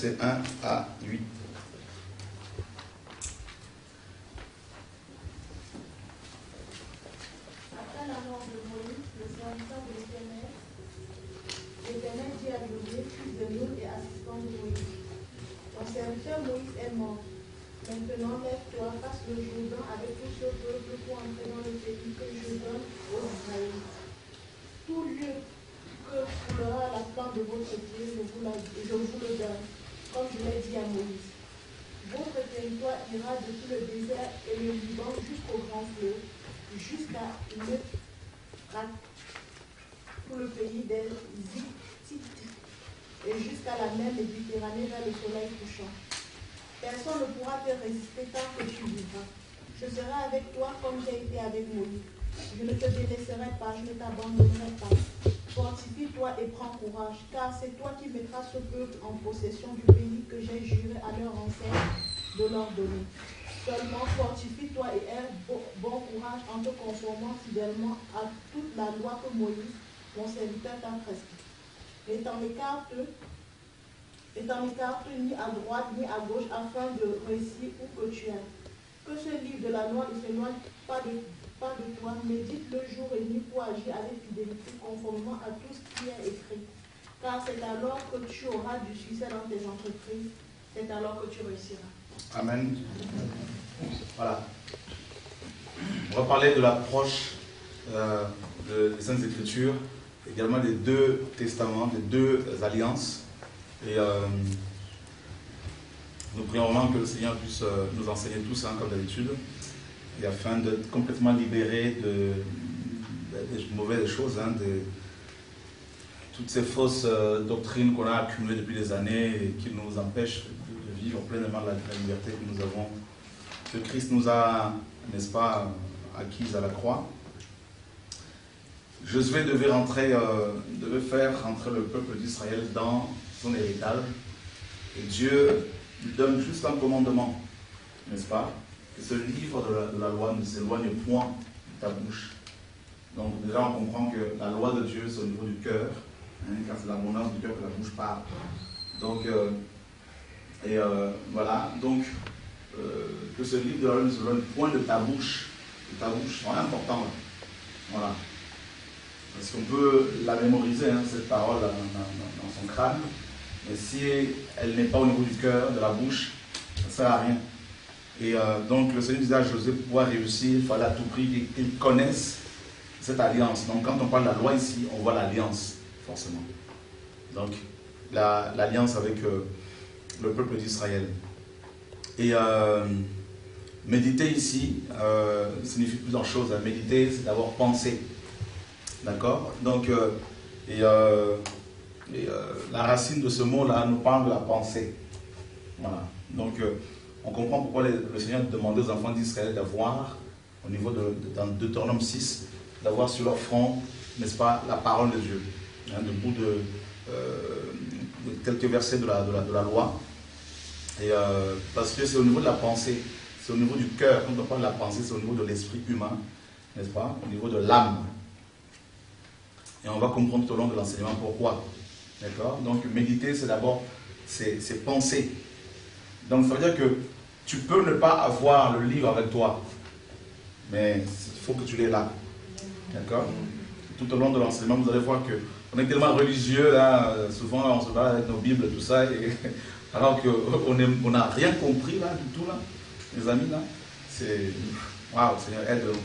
versets 1 à 8. Après la mort de Moïse, le serviteur de l'Éternel, l'Éternel dit à Josué, fils de Nun et assistant de Moïse, ton serviteur Moïse est mort. Maintenant, lève-toi, passe le Jourdain avec tout ce peuple pour entrer dans le pays que je donne aux Israélites. Tout lieu que coulera la plante de votre pied, je vous le donne, comme je l'ai dit à Moïse. Votre territoire ira depuis le désert et le Liban jusqu'au grand fleuve, jusqu'à l'Euphrate, tout le pays des Hittites, et jusqu'à la mer Méditerranée vers le soleil couchant. Personne ne pourra te résister tant que tu vivras. Je serai avec toi comme j'ai été avec Moïse. Je ne te délaisserai pas, je ne t'abandonnerai pas. Fortifie-toi et prends courage, car c'est toi qui mettras ce peuple en possession du pays que j'ai juré à leurs ancêtres de leur donner. Seulement fortifie-toi et aie bon courage en te conformant fidèlement à toute la loi que Moïse, mon serviteur, t'a prescrite. Et t'en écarte ni à droite ni à gauche afin de réussir où que tu ailles. Que ce livre de la loi ne s'éloigne pas de toi, médite le jour et nuit pour agir avec fidélité conformément à tout ce qui est écrit. Car c'est alors que tu auras du succès dans tes entreprises, c'est alors que tu réussiras. Amen. Voilà. On va parler de l'approche des Saintes Écritures, également des deux testaments, des deux alliances. Et nous prions vraiment que le Seigneur puisse nous enseigner tout ça, comme d'habitude, et afin d'être complètement libérés des mauvaises choses, toutes ces fausses doctrines qu'on a accumulées depuis des années et qui nous empêchent de vivre pleinement la liberté que nous avons, que Christ nous a, n'est-ce pas, acquise à la croix. Josué devait faire rentrer le peuple d'Israël dans son héritage. Et Dieu lui donne juste un commandement, n'est-ce pas? Que ce livre de la loi ne s'éloigne point de ta bouche. Donc déjà on comprend que la loi de Dieu c'est au niveau du cœur, car c'est l'abondance du cœur que la bouche parle. Donc, voilà, donc que ce livre de la loi ne s'éloigne point de ta bouche. De ta bouche, c'est vraiment important. Là. Voilà. Parce qu'on peut la mémoriser, cette parole dans son crâne, mais si elle n'est pas au niveau du cœur, de la bouche, ça ne sert à rien. Et donc le Seigneur disait à Josué, pour pouvoir réussir, il fallait à tout prix qu'il connaisse cette alliance. Donc quand on parle de la loi ici, on voit l'alliance, forcément. Donc l'alliance avec le peuple d'Israël. Et méditer ici signifie plusieurs choses. Méditer, c'est d'abord penser. D'accord? Donc, la racine de ce mot-là nous parle de la pensée. Voilà. Donc, on comprend pourquoi le Seigneur demandait aux enfants d'Israël d'avoir, au niveau dans Deutéronome 6, d'avoir sur leur front, n'est-ce pas, la parole de Dieu. Debout de quelques versets de la loi. Et parce que c'est au niveau de la pensée, c'est au niveau du cœur. Quand on parle de la pensée, c'est au niveau de l'esprit humain, n'est-ce pas, au niveau de l'âme. Et on va comprendre tout au long de l'enseignement pourquoi. D'accord? Donc méditer, c'est d'abord, c'est penser. Donc ça veut dire que tu peux ne pas avoir le livre avec toi, mais il faut que tu l'aies là. D'accord? Tout au long de l'enseignement, vous allez voir qu'on est tellement religieux, là, souvent là, on se bat avec nos Bibles, tout ça, alors qu'on n'a rien compris là, du tout là, les amis là. C'est... Waouh, Seigneur, aide-nous.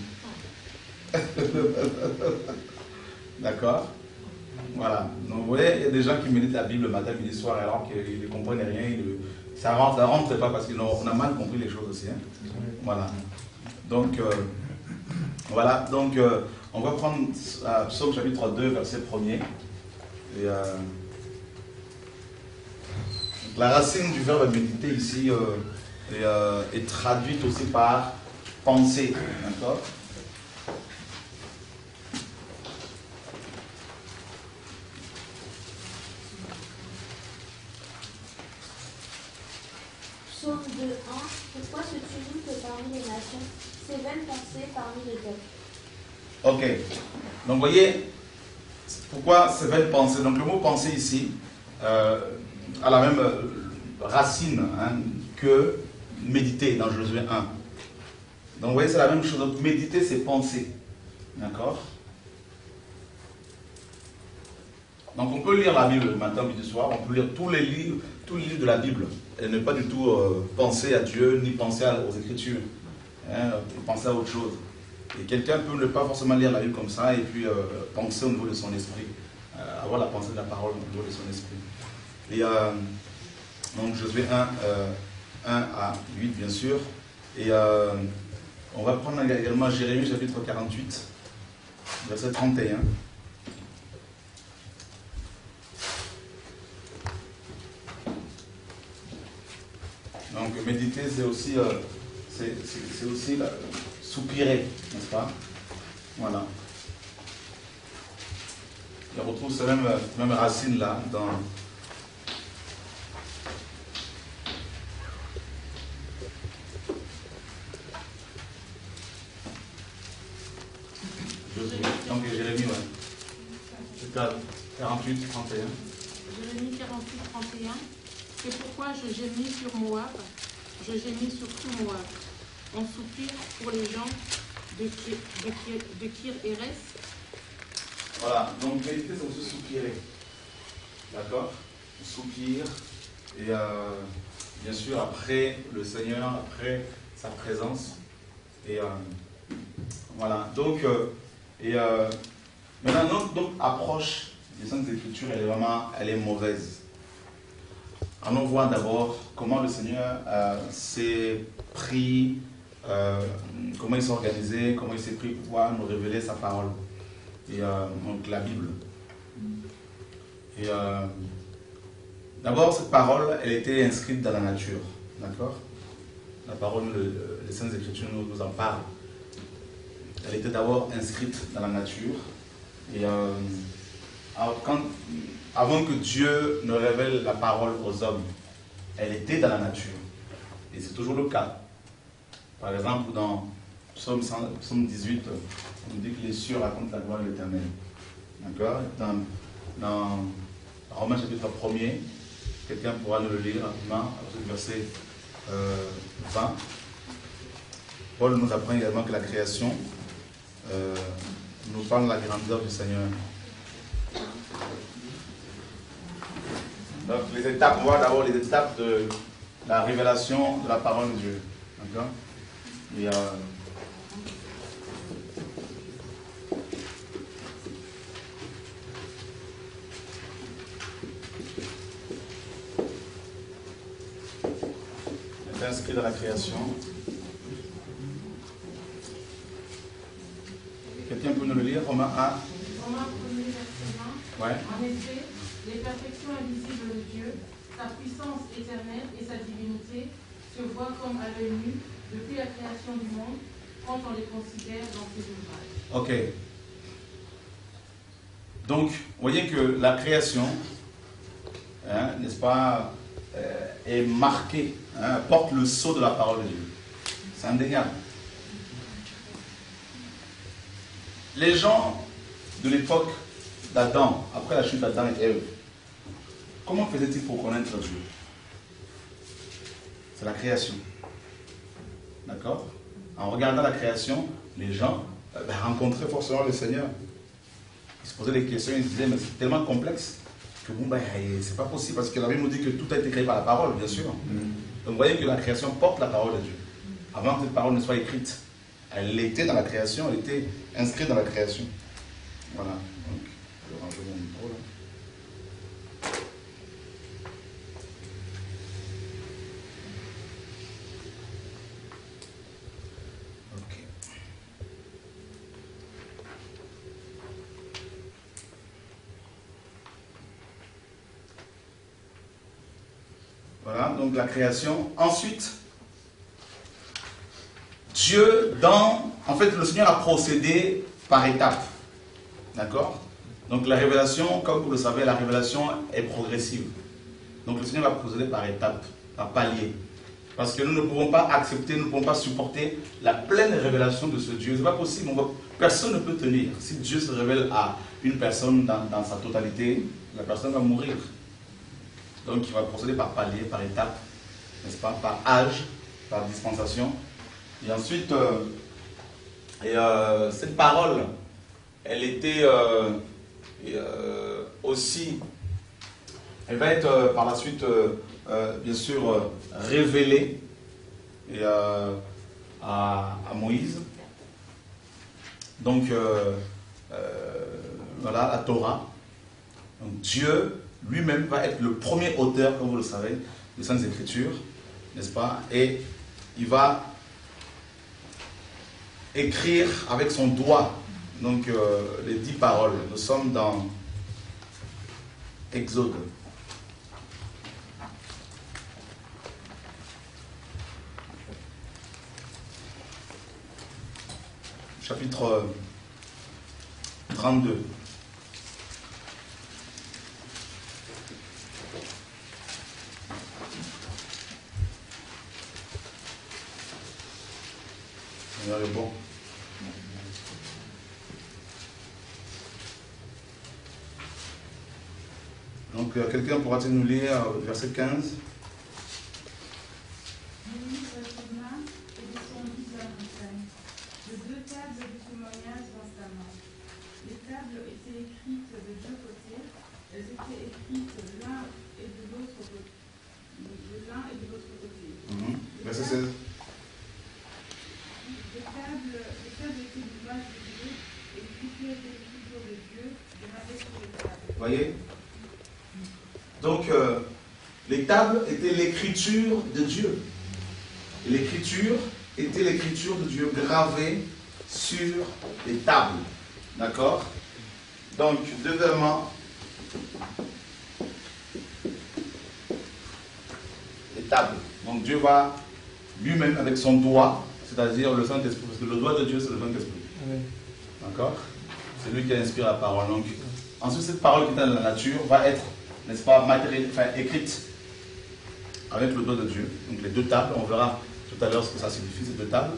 D'accord? Voilà. Donc vous voyez, il y a des gens qui méditent la Bible le matin, midi, soir, alors qu'ils ne comprennent rien. Ça rentre pas parce qu'on a mal compris les choses aussi. Voilà. Donc, voilà. Donc, on va prendre Psaume chapitre 2, verset 1er. Et, la racine du verbe méditer ici est traduite aussi par penser. D'accord? Psaume 2, 1. Pourquoi se tumulte parmi les nations, ces vaines pensées parmi les peuples? Ok. Donc, vous voyez, pourquoi ces vaines pensées? Donc, le mot pensée ici a la même racine hein, que méditer dans Josué 1. Donc vous voyez, c'est la même chose. Donc méditer, c'est penser. D'accord? Donc on peut lire la Bible le matin, midi, soir. On peut lire tous les livres de la Bible. Et ne pas du tout penser à Dieu, ni penser aux Écritures. Hein, penser à autre chose. Et quelqu'un peut ne pas forcément lire la Bible comme ça et puis penser au niveau de son esprit. Avoir la pensée de la parole au niveau de son esprit. Et donc Josué 1 à 8 bien sûr. Et on va prendre également Jérémie chapitre 48, verset 31. Donc méditer c'est aussi, soupirer, n'est-ce pas? Voilà. On retrouve cette même racine là dans donc Jérémie, ouais. 48, 31. Jérémie 48, 31. C'est pourquoi je gémis sur Moab, je gémis sur tout Moab. On soupire pour les gens de Kir Héres. Voilà, donc méditer c'est aussi soupirer. D'accord? On soupire et bien sûr après le Seigneur, après sa présence. Et voilà, donc maintenant notre approche des Saintes Écritures, elle est mauvaise. Allons voir d'abord comment le Seigneur s'est pris, comment il s'est organisé, comment il s'est pris pour pouvoir nous révéler sa parole. Et donc la Bible. Et d'abord, cette parole, elle était inscrite dans la nature. D'accord? La parole, les Saintes Écritures nous en parlent. Elle était d'abord inscrite dans la nature. Et avant que Dieu ne révèle la parole aux hommes, elle était dans la nature. Et c'est toujours le cas. Par exemple, dans Psaume 18, on dit que les cieux racontent la gloire de l'Éternel. D'accord? Dans Romains chapitre 1er, quelqu'un pourra nous le lire rapidement, verset 20. Paul nous apprend également que la création nous parle de la grandeur du Seigneur. Donc les étapes, on voit d'abord les étapes de la révélation de la parole de Dieu. D'accord? Et elle est inscrite dans la création. Quelqu'un peut nous le lire, Romains 1. Romains 1er, verset 20. Ouais. En effet, les perfections invisibles de Dieu, sa puissance éternelle et sa divinité se voient comme à l'œil nu depuis la création du monde, quand on les considère dans ses ouvrages. Ok. Donc, vous voyez que la création, hein, n'est-ce pas, est marquée, hein, porte le sceau de la parole de Dieu. C'est indéniable. Les gens de l'époque d'Adam, après la chute d'Adam et Ève, comment faisaient-ils pour connaître Dieu? C'est la création. D'accord? En regardant la création, les gens rencontraient forcément le Seigneur. Ils se posaient des questions, ils se disaient, mais c'est tellement complexe que bon, c'est pas possible, parce que la Bible nous dit que tout a été créé par la parole, bien sûr. Donc vous voyez que la création porte la parole de Dieu. Avant que cette parole ne soit écrite, elle était dans la création, elle était inscrite dans la création. Voilà. Donc, je vais ranger mon micro là. Ok. Voilà, donc la création. Ensuite, Dieu, en fait, le Seigneur a procédé par étapes. D'accord? Donc la révélation, comme vous le savez, la révélation est progressive. Donc le Seigneur va procéder par étapes, par paliers. Parce que nous ne pouvons pas accepter, nous ne pouvons pas supporter la pleine révélation de ce Dieu. Ce n'est pas possible. Personne ne peut tenir. Si Dieu se révèle à une personne dans sa totalité, la personne va mourir. Donc il va procéder par palier, par étape, n'est-ce pas, par âge, par dispensation. Et ensuite, cette parole, elle était aussi, elle va être par la suite, bien sûr, révélée à Moïse. Donc, voilà, la Torah. Donc, Dieu lui-même va être le premier auteur, comme vous le savez, des Saintes Écritures, n'est-ce pas? Et il va écrire avec son doigt, donc les 10 paroles. Nous sommes dans Exode. Chapitre 32. Le bon. Donc, quelqu'un pourra-t-il nous lire verset 15? Moïse retourna et descendit de la montagne. De 2 tables de témoignage dans sa main. Les tables étaient écrites de 2 côtés. Elles étaient écrites de l'un et de l'autre côté. Verset 16. Les tables étaient l'ouvrage de Dieu et toutes les écritures de Dieu demeuraient sur les tables. Vous voyez? Donc, les tables étaient l'écriture de Dieu. Et l'écriture était l'écriture de Dieu gravée sur les tables. D'accord? Donc, deuxièmement, les tables. Donc, Dieu va lui-même avec son doigt, c'est-à-dire le Saint-Esprit, parce que le doigt de Dieu, c'est le Saint-Esprit. Oui. D'accord? C'est lui qui a inspiré la parole. Donc, ensuite, cette parole qui est dans la nature va être, n'est-ce pas, écrite avec le doigt de Dieu. Donc, les 2 tables, on verra tout à l'heure ce que ça signifie, ces 2 tables.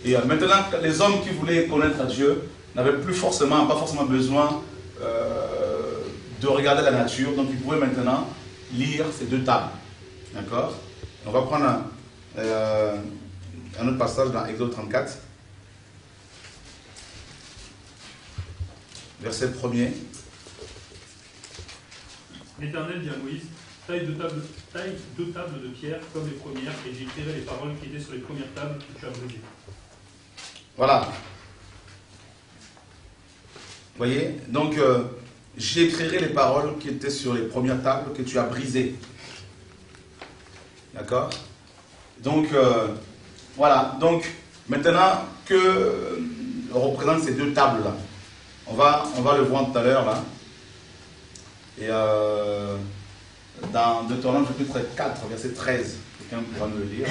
Et maintenant, les hommes qui voulaient connaître Dieu n'avaient pas forcément besoin de regarder la nature. Donc, ils pouvaient maintenant lire ces 2 tables. D'accord? On va prendre un autre passage dans Exode 34. Verset 1er. L'Éternel dit à Moïse, taille 2 tables de pierre comme les premières, et j'écrirai les paroles qui étaient sur les premières tables que tu as brisées. Voilà. Vous voyez? Donc, j'écrirai les paroles qui étaient sur les premières tables que tu as brisées. D'accord? Donc, voilà. Donc, maintenant que représente ces 2 tables-là, on va le voir tout à l'heure, là. Et dans Deutéronome chapitre 4, verset 13, quelqu'un pourra me le lire.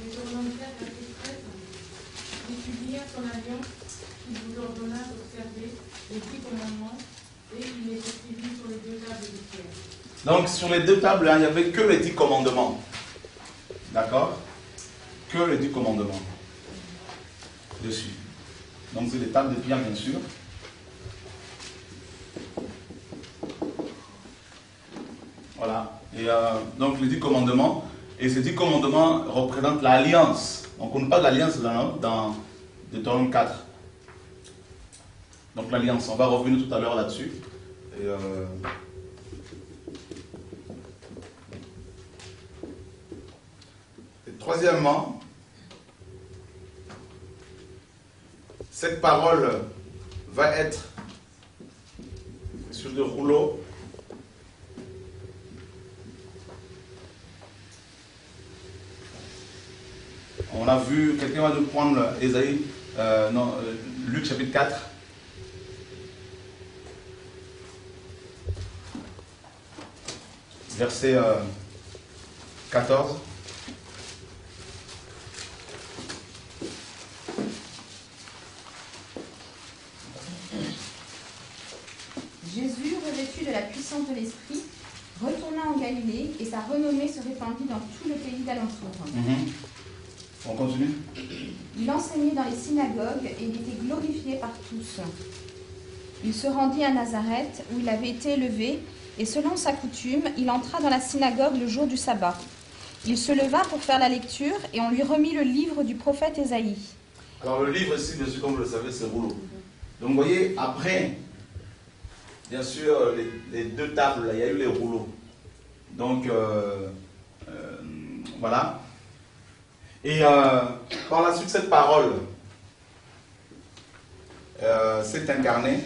Deutéronome 4, verset 13. Étudiez son alliance qu'il vous ordonna d'observer les 10 commandements et il les écrivit sur les 2 tables de pierre. Donc sur les 2 tables, hein, il n'y avait que les 10 commandements. D'accord? Que les 10 commandements dessus. Donc c'est des tables de pierre, bien sûr. Voilà. Et donc les 10 commandements. Et ces 10 commandements représentent l'alliance. Donc on ne parle d'alliance dans Deutéronome 4. Donc l'alliance, on va revenir tout à l'heure là-dessus. Et troisièmement, cette parole va être sur des rouleaux. On a vu, quelqu'un va nous prendre Luc chapitre 4. Verset 14. Jésus, revêtu de la puissance de l'Esprit, retourna en Galilée et sa renommée se répandit dans tout le pays d'alentour. On continue. Il enseignait dans les synagogues et il était glorifié par tous. Il se rendit à Nazareth, où il avait été élevé, et selon sa coutume, il entra dans la synagogue le jour du sabbat. Il se leva pour faire la lecture, et on lui remit le livre du prophète Ésaïe. Alors le livre ici, bien sûr, comme vous le savez, c'est rouleau. Donc vous voyez, après, bien sûr, les deux tables, là, il y a eu les rouleaux. Donc, voilà. Et par la suite, cette parole s'est incarnée.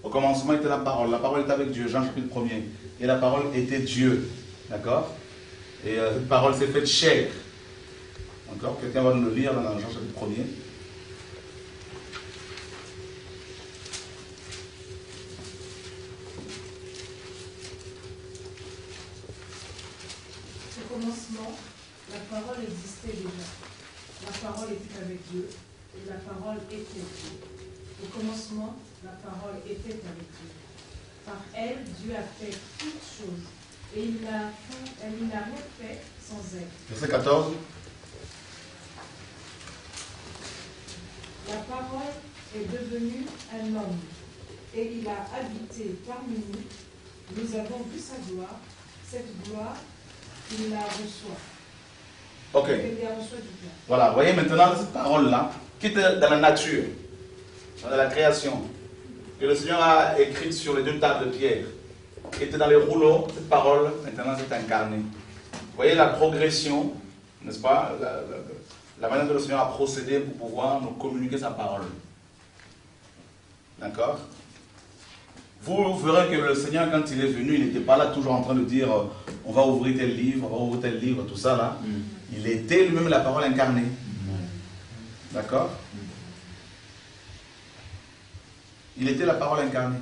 Au commencement était la parole. La parole était avec Dieu, Jean chapitre 1er. Et la parole était Dieu. D'accord? Et cette parole s'est faite chair. D'accord? Quelqu'un va nous le lire dans Jean chapitre 1er. Au commencement, la parole existait déjà. La parole était avec Dieu et la parole était Dieu. Au commencement, la parole était avec Dieu. Par elle, Dieu a fait toutes choses et il n'a rien fait sans elle. Verset 14. La parole est devenue un homme et il a habité parmi nous. Nous avons vu sa gloire, cette gloire, il la reçoit. Ok. Il la reçoit du Père. Voilà, vous voyez maintenant cette parole-là, qui était dans la nature, dans la création, que le Seigneur a écrite sur les deux tables de pierre, qui était dans les rouleaux, cette parole, maintenant s'est incarnée. Vous voyez la progression, n'est-ce pas, la manière dont le Seigneur a procédé pour pouvoir nous communiquer sa parole. D'accord? Vous verrez que le Seigneur, quand il est venu, il n'était pas là toujours en train de dire on va ouvrir tel livre, on va ouvrir tel livre, tout ça là. Il était lui-même la parole incarnée. D'accord? Il était la parole incarnée.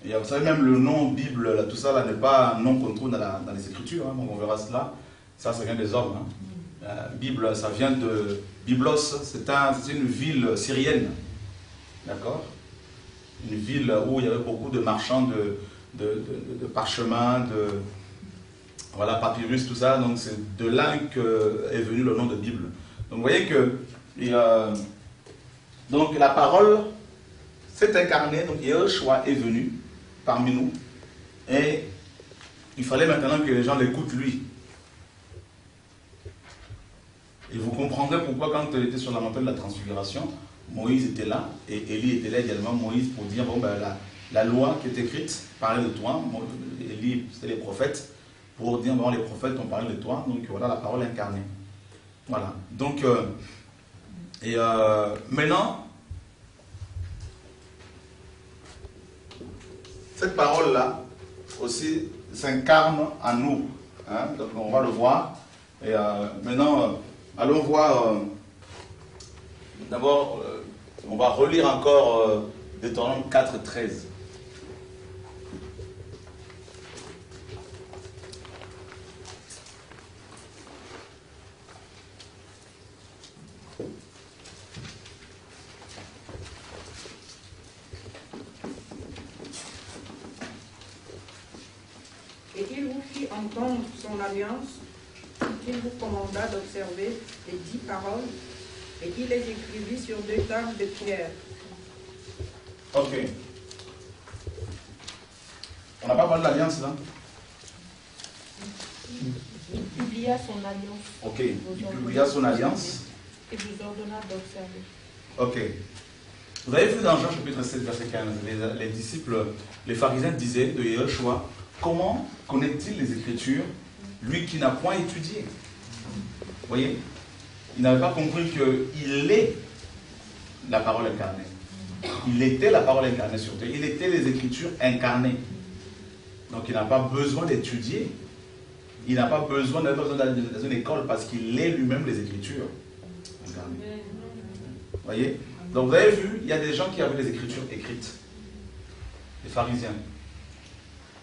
Et vous savez, même le nom Bible, là, tout ça là, n'est pas un nom qu'on trouve dans les Écritures. Hein, donc on verra cela. Ça vient des hommes. Hein. Bible, ça vient de Byblos. C'est une ville syrienne. D'accord? Une ville où il y avait beaucoup de marchands de parchemins, de voilà, papyrus, tout ça. Donc c'est de là qu'est venu le nom de Bible. Donc vous voyez que donc la parole s'est incarnée, donc Yeshua est venu parmi nous. Et il fallait maintenant que les gens l'écoutent lui. Et vous comprendrez pourquoi quand il était sur la montagne de la transfiguration, Moïse était là, et Élie était là également, Moïse, pour dire, bon ben la loi qui est écrite parlait de toi, Élie c'était les prophètes, pour dire, bon les prophètes ont parlé de toi, donc voilà la parole incarnée. Voilà, donc, maintenant, cette parole-là aussi s'incarne en nous, hein, donc on va le voir, et maintenant, allons voir, d'abord, on va relire encore Deutéronome 4, 13. Et il vous fit entendre son alliance, qu'il vous commanda d'observer les 10 paroles, et il les écrivit sur 2 tables de pierre. Ok. On n'a pas parlé de l'alliance là? Il publia son alliance. Ok. Il publia son alliance. Et vous ordonna d'observer. Ok. Vous avez vu dans Jean chapitre 7, verset 15, les disciples, les pharisiens disaient de Yeshua, comment connaît-il les Écritures, lui qui n'a point étudié? Vous voyez? Il n'avait pas compris qu'il est la parole incarnée. Il était la parole incarnée sur terre. Il était les Écritures incarnées. Donc il n'a pas besoin d'étudier. Il n'a pas besoin d'aller dans une école parce qu'il est lui-même les Écritures incarnées. Vous voyez? Donc vous avez vu, il y a des gens qui avaient les Écritures écrites. Les pharisiens.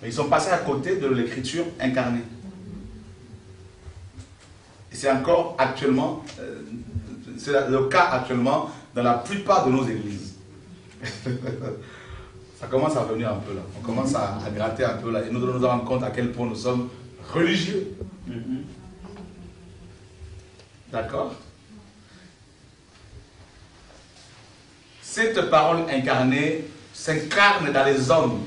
Mais ils sont passés à côté de l'écriture incarnée. Et c'est encore actuellement, c'est le cas actuellement dans la plupart de nos églises. Ça commence à venir un peu là. On commence à gratter un peu là. Et nous devons nous rendre compte à quel point nous sommes religieux. D'accord? Cette parole incarnée s'incarne dans les hommes.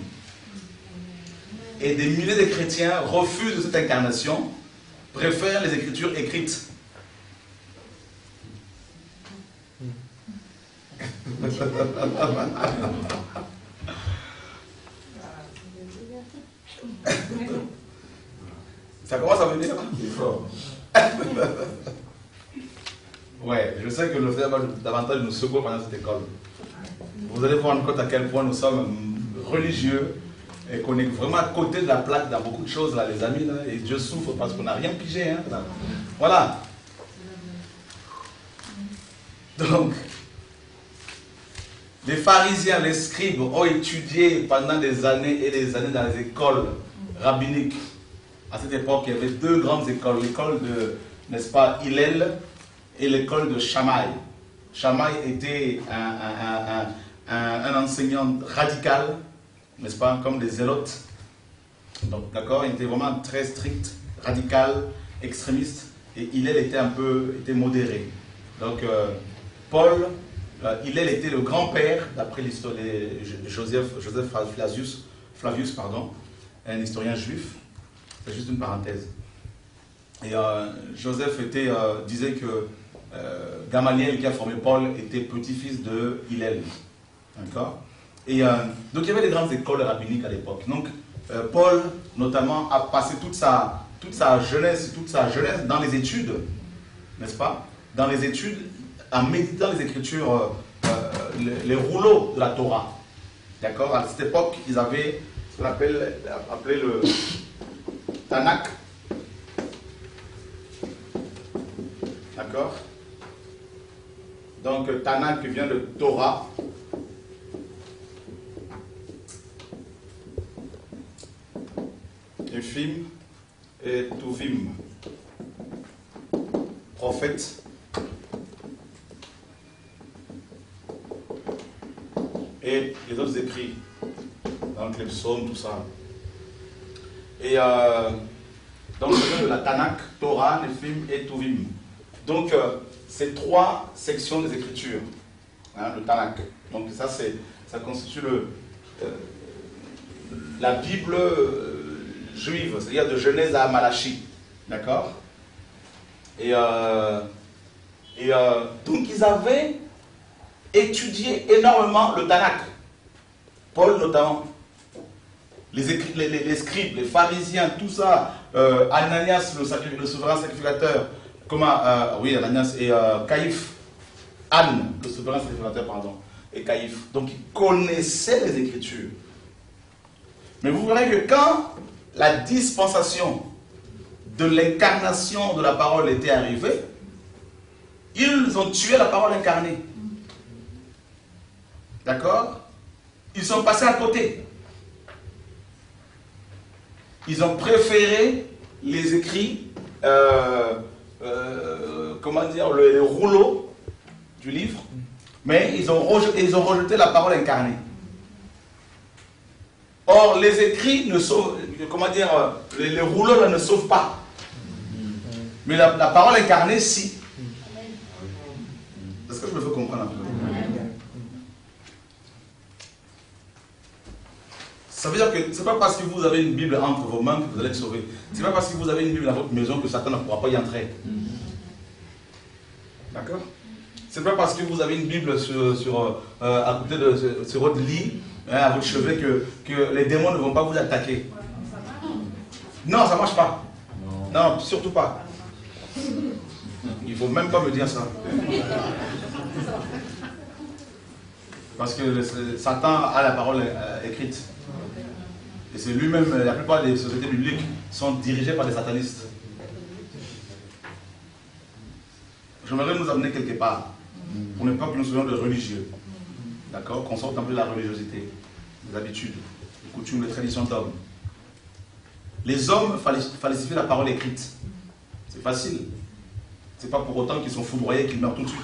Et des milliers de chrétiens refusent cette incarnation, préfèrent les écritures écrites. Ça commence à venir. C'est fort. Ouais, je sais que le fait davantage nous secoue pendant cette école. Vous allez vous rendre compte à quel point nous sommes religieux et qu'on est vraiment à côté de la plaque dans beaucoup de choses, là, les amis. Là, et Dieu souffre parce qu'on n'a rien pigé. Hein, là. Voilà. Donc, les pharisiens, les scribes ont étudié pendant des années et des années dans les écoles rabbiniques. À cette époque, il y avait deux grandes écoles. L'école de, n'est-ce pas, Hillel et l'école de Shammai. Shammai était un enseignant radical, n'est-ce pas, comme des zélotes. Donc, d'accord, il était vraiment très strict, radical, extrémiste. Et Hillel était modéré. Donc, Paul, Hillel était le grand-père, d'après l'histoire de Joseph Flavius, un historien juif. C'est juste une parenthèse. Et Joseph disait que Gamaliel, qui a formé Paul, était petit-fils de Hillel. D'accord? Et donc il y avait des grandes écoles rabbiniques à l'époque. Donc Paul, notamment, a passé toute sa jeunesse dans les études, n'est-ce pas? Dans les études, en méditant les Écritures, les rouleaux de la Torah. D'accord? À cette époque, ils avaient ce qu'on appelait le Tanakh. D'accord? Donc, Tanakh vient de Torah. Ephim et Tuvim. Prophète. Et les autres écrits. Donc, les psaumes, tout ça. Et donc, c'est la Tanakh, Torah, Ephim et Tuvim. Donc, c'est trois sections des Écritures, hein, le Tanakh. Donc, ça constitue la Bible juive, c'est-à-dire de Genèse à Malachie. D'accord? Et donc, ils avaient étudié énormément le Tanakh. Paul, notamment. Les scribes, les pharisiens, tout ça. Ananias, le souverain sacrificateur. Ananias et Caïphe. Anne, le souverain sacrificateur, pardon. Et Caïphe. Donc, ils connaissaient les Écritures. Mais vous verrez que quand la dispensation de l'incarnation de la parole était arrivée, ils ont tué la parole incarnée. D'accord? Ils sont passés à côté. Ils ont préféré les écrits, les rouleaux du livre, mais ils ont rejeté la parole incarnée. Or, les écrits ne sauvent, les rouleaux là, ne sauvent pas. Mais la parole incarnée, si. Est-ce que je me fais comprendre un peu? Ça veut dire que ce n'est pas parce que vous avez une Bible entre vos mains que vous allez être sauvé. Ce n'est pas parce que vous avez une Bible dans votre maison que Satan ne pourra pas y entrer. D'accord? Ce n'est pas parce que vous avez une Bible à côté sur votre lit, hein, à votre chevet, que les démons ne vont pas vous attaquer. Non, ça ne marche pas. Non, surtout pas. Il ne faut même pas me dire ça. Parce que Satan a la parole écrite. Et c'est lui-même, la plupart des sociétés bibliques sont dirigées par des satanistes. J'aimerais nous amener quelque part, pour ne pas que nous soyons des religieux. D'accord? Qu'on sorte un peu de la religiosité, des habitudes, des coutumes, des traditions d'hommes. Les hommes falsifient la parole écrite. C'est facile. C'est pas pour autant qu'ils sont foudroyés qu'ils meurent tout de suite.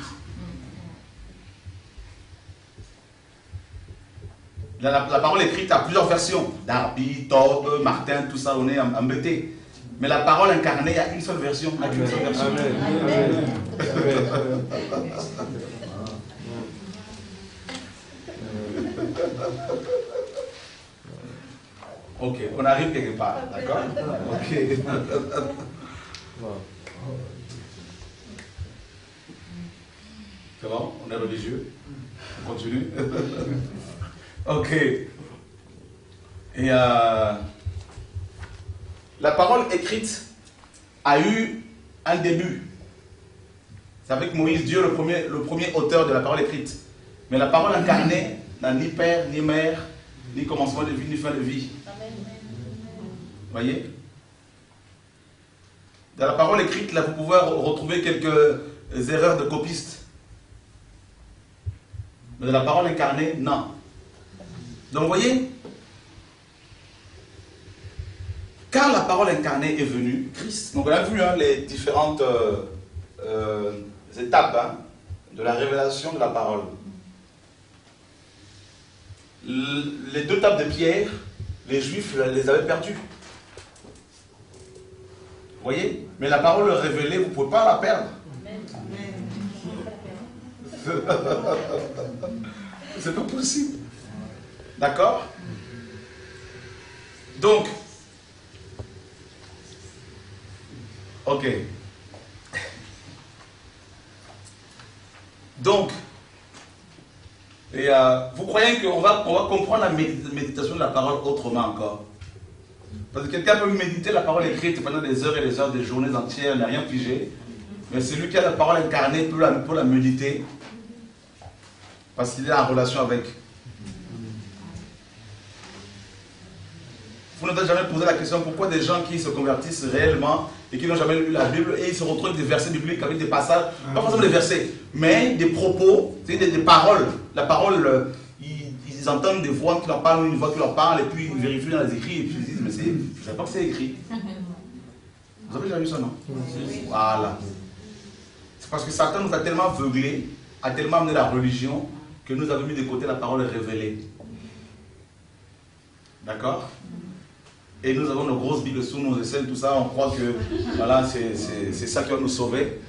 Dans la parole écrite a plusieurs versions. Darby, Tob, Martin, tout ça, on est embêté. Mais la parole incarnée, il y a une seule version. Ok, on arrive quelque part, d'accord? Ok. C'est bon? On est religieux? On continue? Ok. Et la parole écrite a eu un début. C'est avec Moïse, Dieu, le premier auteur de la parole écrite. Mais la parole incarnée n'a ni père, ni mère, ni commencement de vie, ni fin de vie. Voyez? Dans la parole écrite, là, vous pouvez retrouver quelques erreurs de copistes. Mais dans la parole incarnée, non. Donc, vous voyez, quand la parole incarnée est venue, Christ, donc on a vu les différentes étapes de la révélation de la parole. Les 2 tables de pierre, les Juifs les avaient perdues. Vous voyez? Mais la parole révélée, vous ne pouvez pas la perdre. C'est pas possible. D'accord? Donc, ok. Donc, et vous croyez qu'on va comprendre la méditation de la parole autrement encore? Parce que quelqu'un peut méditer la parole écrite pendant des heures et des heures, des journées entières, n'a rien pigé. Mais celui qui a la parole incarnée peut la méditer parce qu'il est en relation avec. Vous n'avez jamais posé la question pourquoi des gens qui se convertissent réellement et qui n'ont jamais lu la Bible et ils se retrouvent avec des versets bibliques, avec des passages, pas forcément des versets, mais des propos, des paroles. La parole, ils entendent des voix qui leur parlent, une voix qui leur parle, et puis ils vérifient dans les écrits, et puis ils disent, mais je ne savais pas que c'est écrit. Vous avez déjà vu ça, non? Voilà. C'est parce que Satan nous a tellement aveuglés, a tellement amené la religion, que nous avons mis de côté la parole révélée. D'accord? Et nous avons nos grosses Bibles sous nos aisselles, tout ça, on croit que voilà, c'est ça qui va nous sauver.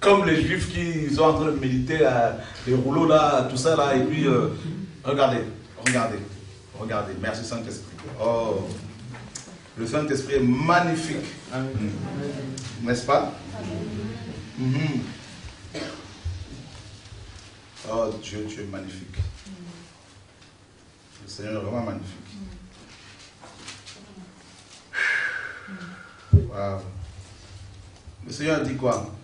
Comme les Juifs qui sont en train de méditer les rouleaux là, tout ça là, et puis regardez. Merci Saint-Esprit. Oh, le Saint-Esprit est magnifique. N'est-ce pas? Oh Dieu, tu es magnifique. Le Seigneur est vraiment magnifique. Wow. Le Seigneur a dit quoi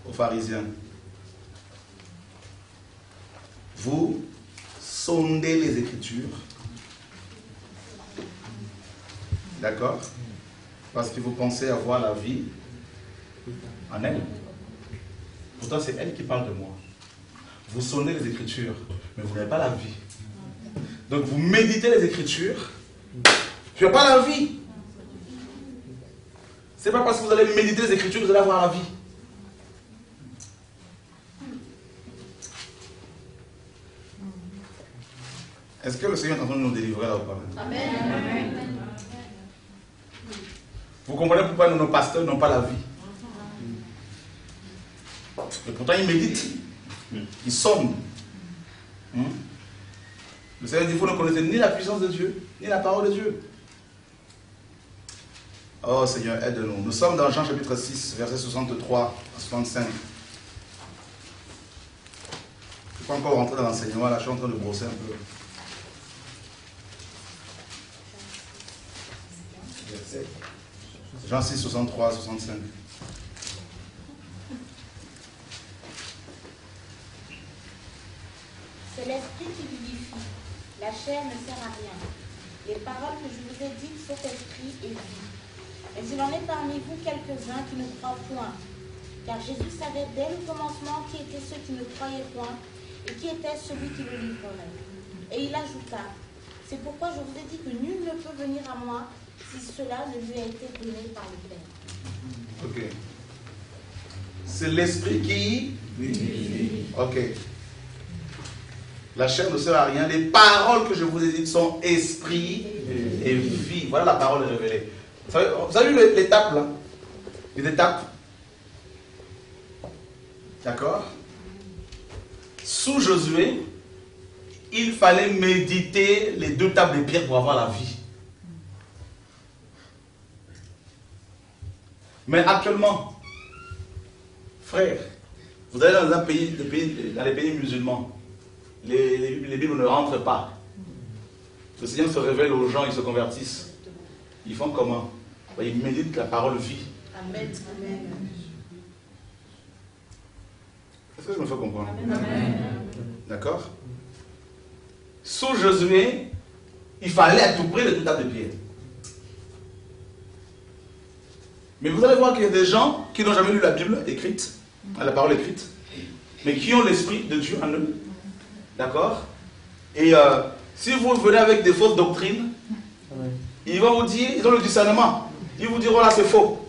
aux pharisiens? Vous sondez les Écritures. D'accord? Parce que vous pensez avoir la vie en elle. Pourtant, c'est elle qui parle de moi. Vous sondez les Écritures, mais vous n'avez pas la vie. Donc, vous méditez les Écritures, tu n'as pas la vie. C'est pas parce que vous allez méditer les Écritures que vous allez avoir la vie. Est-ce que le Seigneur est en train de nous délivrer là ou pas? Amen. Vous comprenez pourquoi nos pasteurs n'ont pas la vie? Et pourtant ils méditent. Ils sondent. Le Seigneur dit, vous ne connaissez ni la puissance de Dieu, ni la parole de Dieu. Oh Seigneur, aide-nous. Nous sommes dans Jean chapitre 6, versets 63 à 65. Je ne suis pas encore rentré dans l'enseignement, là je suis en train de brosser un peu. Jean 6, 63 à 65. C'est l'esprit qui vivifie. La chair ne sert à rien. Les paroles que je vous ai dites sont esprit et vie. Mais il en est parmi vous quelques-uns qui ne croient point. Car Jésus savait dès le commencement qui étaient ceux qui ne croyaient point et qui était celui qui le livrerait. Et il ajouta, c'est pourquoi je vous ai dit que nul ne peut venir à moi si cela ne lui a été donné par le Père. Ok. C'est l'esprit qui vivifie. Ok. La chair ne sert à rien. Les paroles que je vous ai dites sont esprit et vie. Voilà la parole révélée. Vous avez vu l'étape là? Les étapes? D'accord? Sous Josué, il fallait méditer les 2 tables de pierre pour avoir la vie. Mais actuellement, frère, vous allez dans un pays, dans les pays musulmans, les Bibles ne rentrent pas. Le Seigneur se révèle aux gens, ils se convertissent. Ils font comment? Ils méditent la parole vie. Amen. Est-ce que je me fais comprendre? D'accord? Sous Josué, il fallait à tout prix les 2 tables de pierre. Mais vous allez voir qu'il y a des gens qui n'ont jamais lu la Bible écrite, la parole écrite, mais qui ont l'Esprit de Dieu en eux. D'accord? Et si vous venez avec des fausses doctrines, ils vont vous dire, ils ont le discernement. Ils vous diront là c'est faux.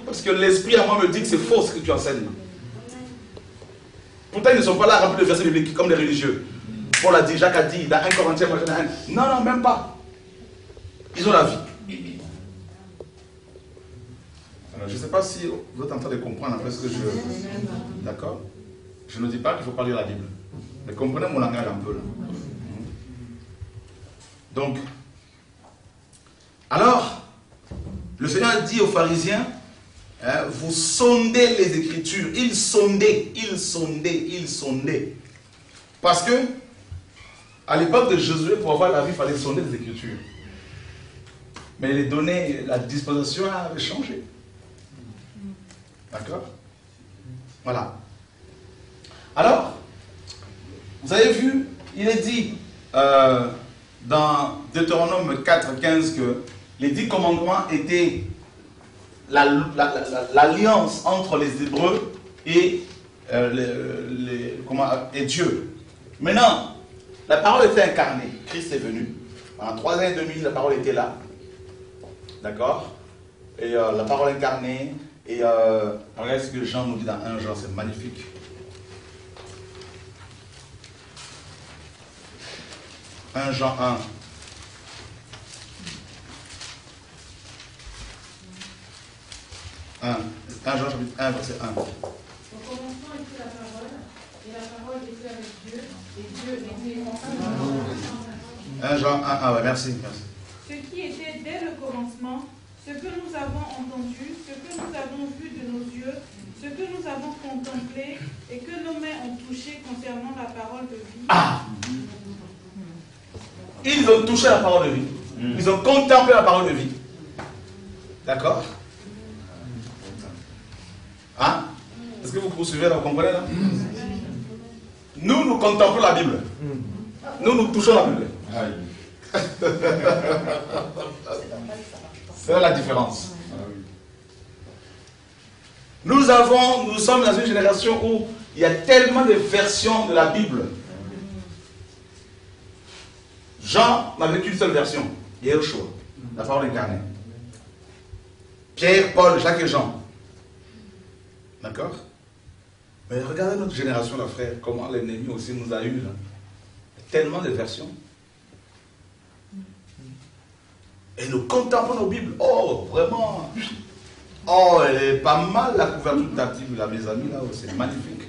Parce que l'Esprit à moi me dit que c'est faux ce que tu enseignes. Pourtant ils ne sont pas là remplis de versets bibliques comme les religieux. Paul a dit, Jacques a dit, dans 1 Corinthiens, non, même pas. Ils ont la vie. Alors, je ne sais pas si vous êtes en train de comprendre un peu ce que je... D'accord? Je ne dis pas qu'il ne faut pas lire la Bible. Mais comprenez mon langage un peu là. Donc, alors, le Seigneur dit aux pharisiens, vous sondez les Écritures. Ils sondaient. Parce que, à l'époque de Josué, pour avoir la vie, il fallait sonder les Écritures. Mais les données, la disposition avait changé. D'accord? Voilà. Alors, vous avez vu, il est dit dans Deutéronome 4:15 que les 10 commandements étaient l'alliance entre les Hébreux et, et Dieu. Maintenant, la parole était incarnée. Christ est venu. En 3 ans et demi, la parole était là. D'accord? Et la parole incarnée. Et regardez ce que Jean nous dit dans 1 Jean, c'est magnifique. Jean 1. 1 Jean chapitre 1, verset 1. Au commencement était la parole, et la parole était avec Dieu, et Dieu était en 1 Jean 1, ouais, merci. Ce qui était dès le commencement, ce que nous avons entendu, ce que nous avons vu de nos yeux, ce que nous avons contemplé et que nos mains ont touché concernant la parole de vie. Ah! Ils ont touché la parole de vie. Ils ont contemplé la parole de vie. D'accord? Hein? Est-ce que vous poursuivez là, vous comprenez là? Nous contemplons la Bible. Nous touchons la Bible. C'est la différence. Nous sommes dans une génération où il y a tellement de versions de la Bible. Jean n'avait qu'une seule version, Yeshua, la parole incarnée. Pierre, Paul, Jacques et Jean. D'accord? Mais regardez notre génération, là, frère, comment l'ennemi aussi nous a eu, là. Tellement de versions. Et nous contemplons nos Bibles. Oh, vraiment. Oh, elle est pas mal, la couverture de ta Bible, là, mes amis, là, c'est magnifique.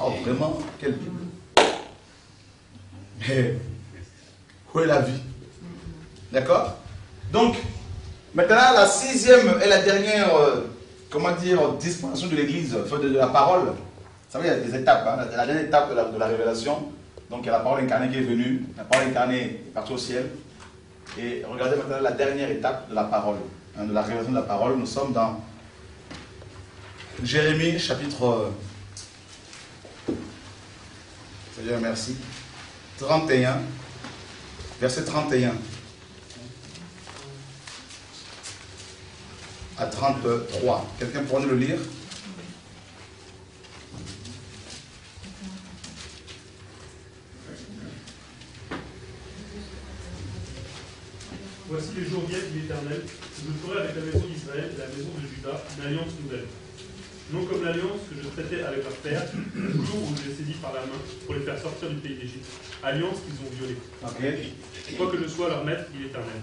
Oh, vraiment, quelle Bible. Mais, où est la vie? D'accord? Donc, maintenant, la 6e et la dernière, dispensation de l'Église, de la parole. Vous savez, il y a des étapes. Hein, la dernière étape de la révélation. Donc, il y a la parole incarnée qui est venue. La parole incarnée est partie au ciel. Et regardez maintenant la dernière étape de la parole, hein, de la révélation de la parole. Nous sommes dans Jérémie, chapitre... Seigneur, merci. 31, verset 31 à 33. Quelqu'un pourrait nous le lire? Voici les jours viennent, dit l'Éternel, je ferai avec la maison d'Israël et la maison de Juda une alliance nouvelle. non comme l'alliance que je traitais avec leur père, le jour où je les saisis par la main pour les faire sortir du pays d'Égypte, alliance qu'ils ont violée. Quoique je sois leur maître, dit l'Éternel.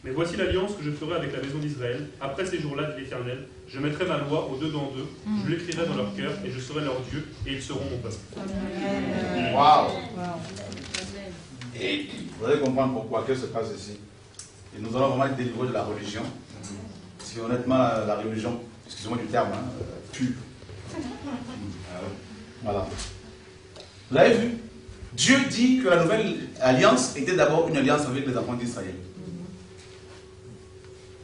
Mais voici l'alliance que je ferai avec la maison d'Israël. Après ces jours-là, dit l'Éternel, je mettrai ma loi au-dedans d'eux, je l'écrirai dans leur cœur, et je serai leur Dieu, et ils seront mon peuple. Waouh! Et vous allez comprendre pourquoi, qu'est-ce qui se passe ici. Et nous allons vraiment être délivrés de la religion. Parce que honnêtement, la religion, excusez-moi du terme, tue. Voilà. Vous avez vu? Dieu dit que la nouvelle alliance était d'abord une alliance avec les enfants d'Israël.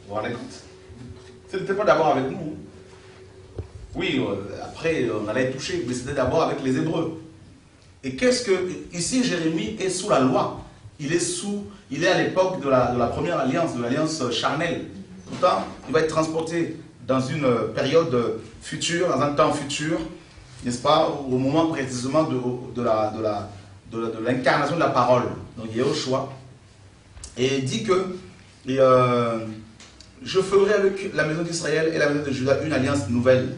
Vous vous rendez compte? Ce n'était pas d'abord avec nous. Oui, après on allait être touché, mais c'était d'abord avec les Hébreux. Et qu'est-ce que... Ici, Jérémie est sous la loi. Il est à l'époque de la première alliance, de l'alliance charnelle. Pourtant, il va être transporté dans une période future, dans un temps futur, n'est-ce pas, au moment précisément de l'incarnation de la parole. Donc, il y a au choix. Et il dit que je ferai avec la maison d'Israël et la maison de Juda une alliance nouvelle.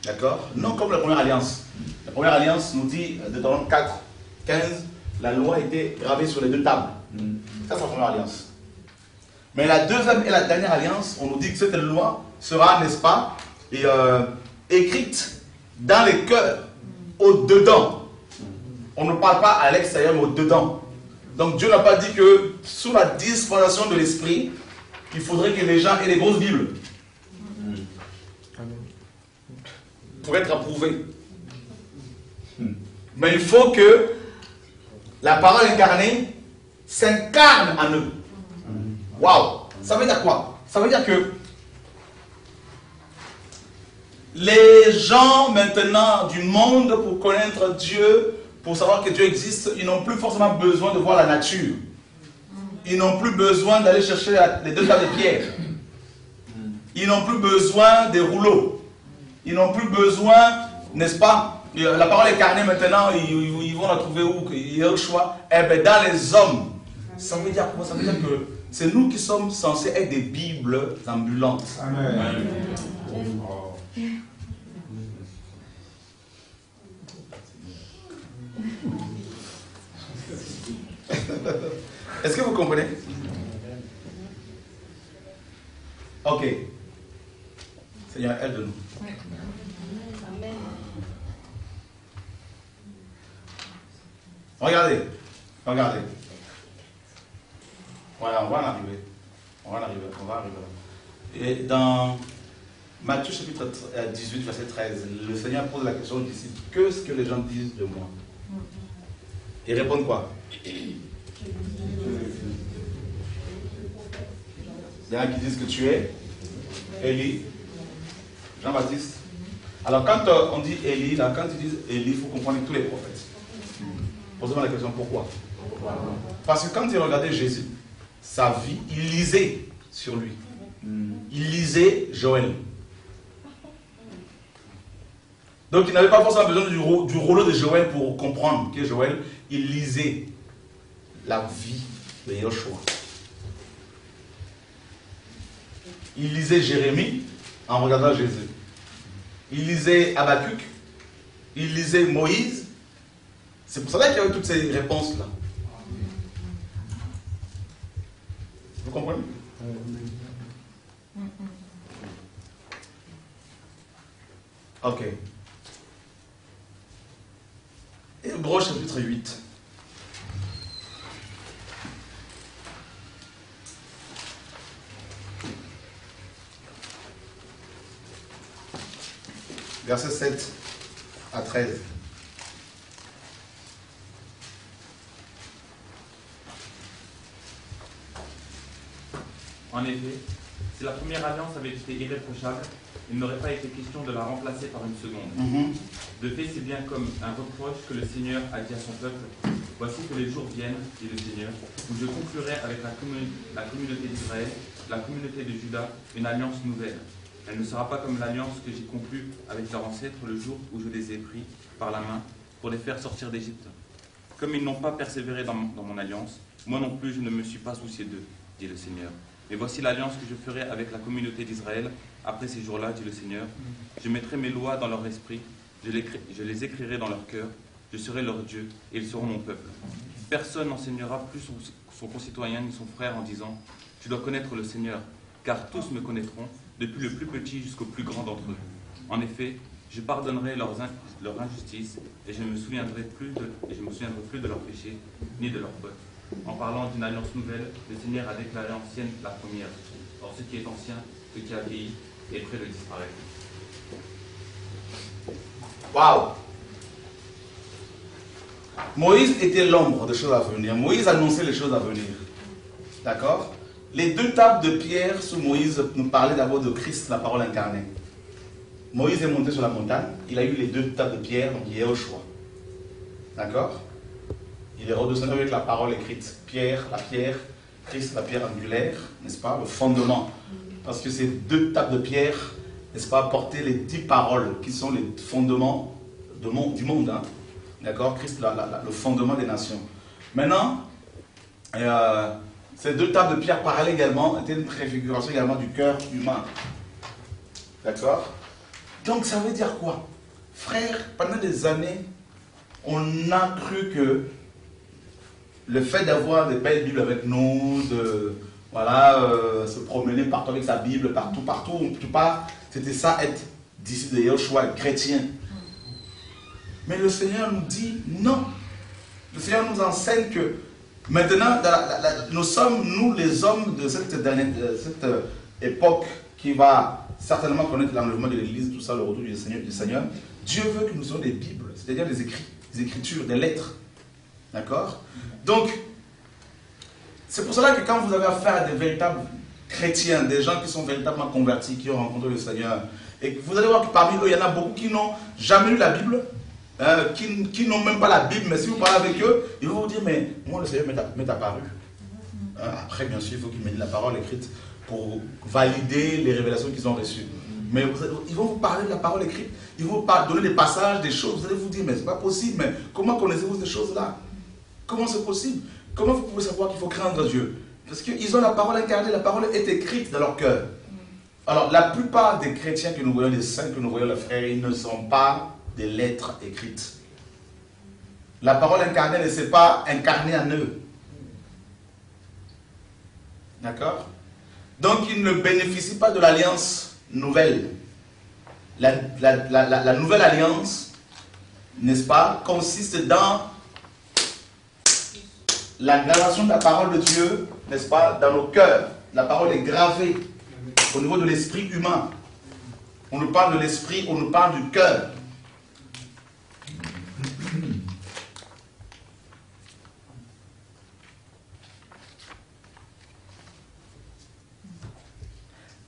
D'accord? Non comme la première alliance. La première alliance nous dit, de Deutéronome 4, 15, la loi était gravée sur les deux tables. Ça, c'est la première alliance. Mais la deuxième et la dernière alliance, on nous dit que cette loi sera, n'est-ce pas, écrite dans les cœurs, au-dedans. On ne parle pas à l'extérieur, mais au-dedans. Donc Dieu n'a pas dit que sous la dispensation de l'esprit, il faudrait que les gens aient des grosses Bibles pour être approuvés. Mais il faut que la parole incarnée s'incarne en eux. Waouh! Ça veut dire quoi? Ça veut dire que les gens maintenant du monde, pour connaître Dieu, pour savoir que Dieu existe, ils n'ont plus forcément besoin de voir la nature. Ils n'ont plus besoin d'aller chercher les deux tables de pierre. Ils n'ont plus besoin des rouleaux. Ils n'ont plus besoin, n'est-ce pas? La parole est incarnée maintenant, ils vont la trouver où? Il y a le choix. Eh bien, dans les hommes. Ça veut dire quoi? Ça veut dire que c'est nous qui sommes censés être des Bibles ambulantes. Amen. Est-ce que vous comprenez? Ok. Seigneur, aide-nous. Amen. Regardez. Voilà, on va en arriver. On va arriver là. Et dans Matthieu chapitre 18, verset 13, le Seigneur pose la question aux disciples, qu'est-ce que les gens disent de moi? Ils répondent quoi? Il y en a qui disent que tu es Élie, Jean-Baptiste. Alors quand on dit Élie, là, quand ils disent Élie, il faut comprendre tous les prophètes. Posez-moi la question, pourquoi? Parce que quand il regardait Jésus, sa vie, il lisait sur lui. Il lisait Joël. Donc il n'avait pas forcément besoin du rouleau de Joël pour comprendre qui est Joël. Il lisait la vie de Yoshua. Il lisait Jérémie en regardant Jésus. Il lisait Habakkuk. Il lisait Moïse. C'est pour cela qu'il y avait toutes ces réponses-là. Vous comprenez? Ok. Hébreux chapitre 8. Versets 7 à 13. En effet, si la première alliance avait été irréprochable, il n'aurait pas été question de la remplacer par une seconde. De fait, c'est bien comme un reproche que le Seigneur a dit à son peuple, « Voici que les jours viennent, dit le Seigneur, où je conclurai avec la communauté d'Israël, la communauté de Juda, une alliance nouvelle. Elle ne sera pas comme l'alliance que j'ai conclue avec leurs ancêtres le jour où je les ai pris par la main pour les faire sortir d'Égypte. Comme ils n'ont pas persévéré dans mon alliance, moi non plus je ne me suis pas soucié d'eux, dit le Seigneur. Et voici l'alliance que je ferai avec la communauté d'Israël après ces jours-là, dit le Seigneur. Je mettrai mes lois dans leur esprit, je les écrirai dans leur cœur, je serai leur Dieu et ils seront mon peuple. Personne n'enseignera plus son concitoyen ni son frère en disant « Tu dois connaître le Seigneur », car tous me connaîtront, depuis le plus petit jusqu'au plus grand d'entre eux. En effet, je pardonnerai leur injustice et je ne me souviendrai plus de leurs péchés ni de leurs fautes. En parlant d'une alliance nouvelle, le Seigneur a déclaré ancienne la première. Or, ce qui est ancien, ce qui a vieilli, est près de disparaître. Waouh! Moïse était l'ombre des choses à venir. Moïse annonçait les choses à venir. D'accord? Les 2 tables de pierre sous Moïse nous parlaient d'abord de Christ, la parole incarnée. Moïse est monté sur la montagne, il a eu les 2 tables de pierre, donc il est au choix. D'accord? Il est redescendu avec la parole écrite. Pierre, Christ, la pierre angulaire, n'est-ce pas? Le fondement. Parce que ces 2 tables de pierre, n'est-ce pas, portaient les 10 paroles qui sont les fondements du monde. Hein? D'accord? Christ, le fondement des nations. Maintenant, ces 2 tables de pierre parlaient également, étaient une préfiguration également du cœur humain. D'accord? Donc ça veut dire quoi? Frère, pendant des années, on a cru que le fait d'avoir des belles Bibles avec nous, de se promener partout avec sa Bible, partout où tu pars, c'était ça être disciple de Yahushua, chrétien. Mais le Seigneur nous dit non. Le Seigneur nous enseigne que maintenant, nous sommes, nous les hommes de cette époque qui va certainement connaître l'enlèvement de l'Église, tout ça, le retour du Seigneur. Dieu veut que nous soyons des Bibles, c'est-à-dire des écrits, des écritures, des lettres. D'accord? Donc, c'est pour cela que quand vous avez affaire à des véritables chrétiens, des gens qui sont véritablement convertis, qui ont rencontré le Seigneur, et que vous allez voir que parmi eux, il y en a beaucoup qui n'ont jamais lu la Bible, qui n'ont même pas la Bible, mais si vous parlez avec eux, ils vont vous dire, mais moi le Seigneur m'est apparu. Après, bien sûr, il faut qu'ils me disent la parole écrite pour valider les révélations qu'ils ont reçues. Mais ils vont vous parler de la parole écrite, ils vont vous donner des passages, des choses, vous allez vous dire, mais c'est pas possible, mais comment connaissez-vous ces choses-là? Comment c'est possible? Comment vous pouvez savoir qu'il faut craindre Dieu? Parce qu'ils ont la parole incarnée, la parole est écrite dans leur cœur. Alors, la plupart des chrétiens que nous voyons, des saints que nous voyons, les frères, ils ne sont pas des lettres écrites. La parole incarnée ne s'est pas incarnée en eux. D'accord? Donc, ils ne bénéficient pas de l'alliance nouvelle. La nouvelle alliance, n'est-ce pas, consiste dans la gravation de la parole de Dieu, n'est-ce pas, dans nos cœurs. La parole est gravée au niveau de l'esprit humain. On nous parle de l'esprit, on nous parle du cœur.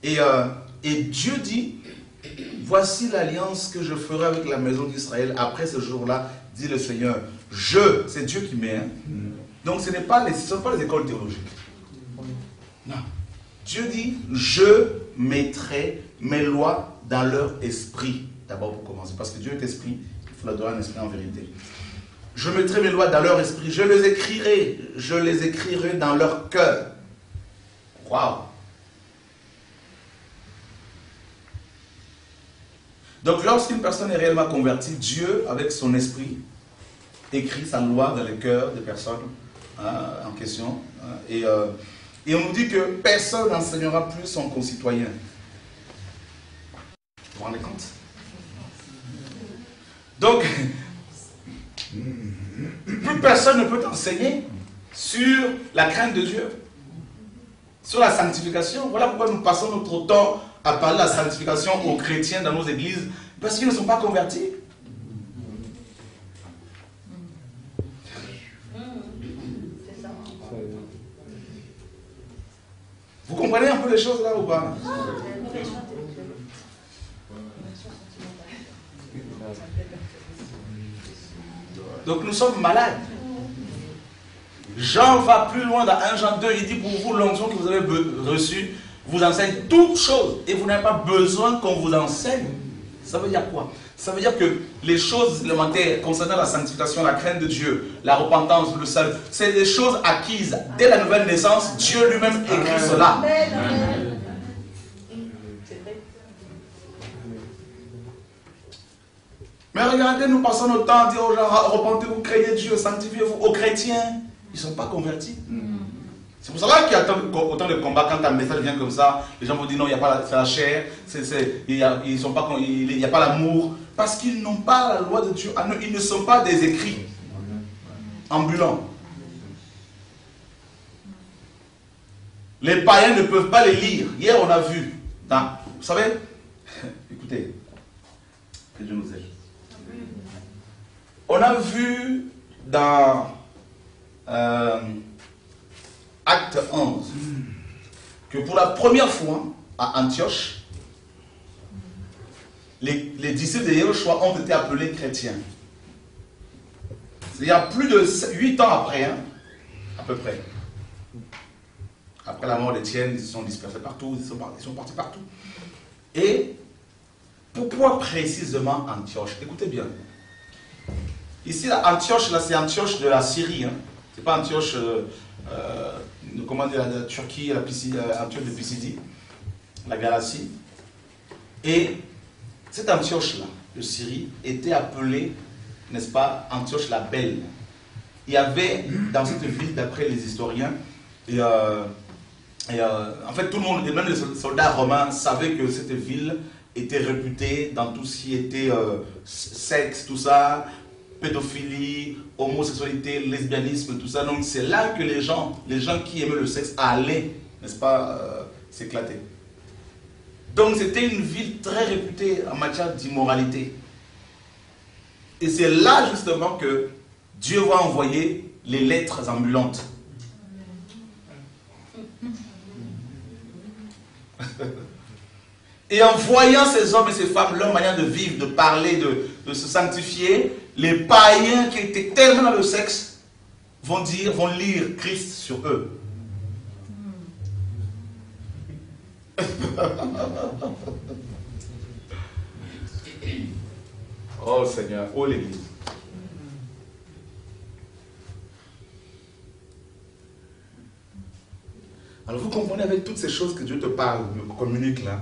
Et Dieu dit, voici l'alliance que je ferai avec la maison d'Israël après ce jour-là, dit le Seigneur. C'est Dieu qui met. Hein. Donc ce ne sont pas les écoles théologiques. Non. Dieu dit, je mettrai mes lois dans leur esprit. D'abord pour commencer, parce que Dieu est esprit, il faut l'adorer un esprit en vérité. Je mettrai mes lois dans leur esprit, je les écrirai dans leur cœur. Waouh! Donc lorsqu'une personne est réellement convertie, Dieu, avec son esprit, écrit sa loi dans le cœur des personnes en question. Et on nous dit que personne n'enseignera plus son concitoyen. Vous vous rendez compte? Donc, plus personne ne peut t'enseigner sur la crainte de Dieu, sur la sanctification. Voilà pourquoi nous passons notre temps à parler de la sanctification aux chrétiens dans nos églises, parce qu'ils ne sont pas convertis. Vous comprenez un peu les choses là ou pas? Donc nous sommes malades. Jean va plus loin dans 1 Jean 2, il dit pour vous l'onction que vous avez reçue vous enseigne toutes choses et vous n'avez pas besoin qu'on vous enseigne. Ça veut dire quoi? Ça veut dire que les choses élémentaires concernant la sanctification, la crainte de Dieu, la repentance, le salut, c'est des choses acquises dès la nouvelle naissance. Dieu lui-même écrit cela. Mais regardez, nous passons notre temps à dire aux gens, repentez-vous, craignez Dieu, sanctifiez-vous. Aux chrétiens, ils ne sont pas convertis. C'est pour cela qu'il y a autant de combats quand un message vient comme ça. Les gens vont dire non, il n'y a pas la chair, il n'y a pas l'amour. Parce qu'ils n'ont pas la loi de Dieu. Ils ne sont pas des écrits ambulants. Les païens ne peuvent pas les lire. Hier, on a vu. Vous savez, écoutez, que Dieu nous aide. On a vu dans Acte 11 que pour la première fois à Antioche, les disciples de Yeshua ont été appelés chrétiens. Il y a plus de 8 ans après, hein, à peu près. Après la mort d'Étienne, ils se sont dispersés partout, ils sont partis partout. Et pourquoi précisément Antioche? Écoutez bien. Ici, Antioche, là, c'est Antioche de la Syrie. Hein. Ce n'est pas Antioche comment dire, la Turquie, Antioche de Pisidie, la Galatie. Et cette Antioche-là, de Syrie, était appelée, n'est-ce pas, Antioche la Belle. Il y avait dans cette ville, d'après les historiens, en fait, tout le monde, même les soldats romains, savaient que cette ville était réputée dans tout ce qui était sexe, tout ça, pédophilie, homosexualité, lesbianisme, tout ça. Donc c'est là que les gens qui aimaient le sexe allaient, n'est-ce pas, s'éclater. Donc c'était une ville très réputée en matière d'immoralité. Et c'est là justement que Dieu va envoyer les lettres ambulantes. Et en voyant ces hommes et ces femmes, leur manière de vivre, de parler, de se sanctifier, les païens qui étaient tellement dans le sexe vont lire Christ sur eux. Oh Seigneur, oh l'Église. Alors vous comprenez avec toutes ces choses que Dieu te parle, me communique là.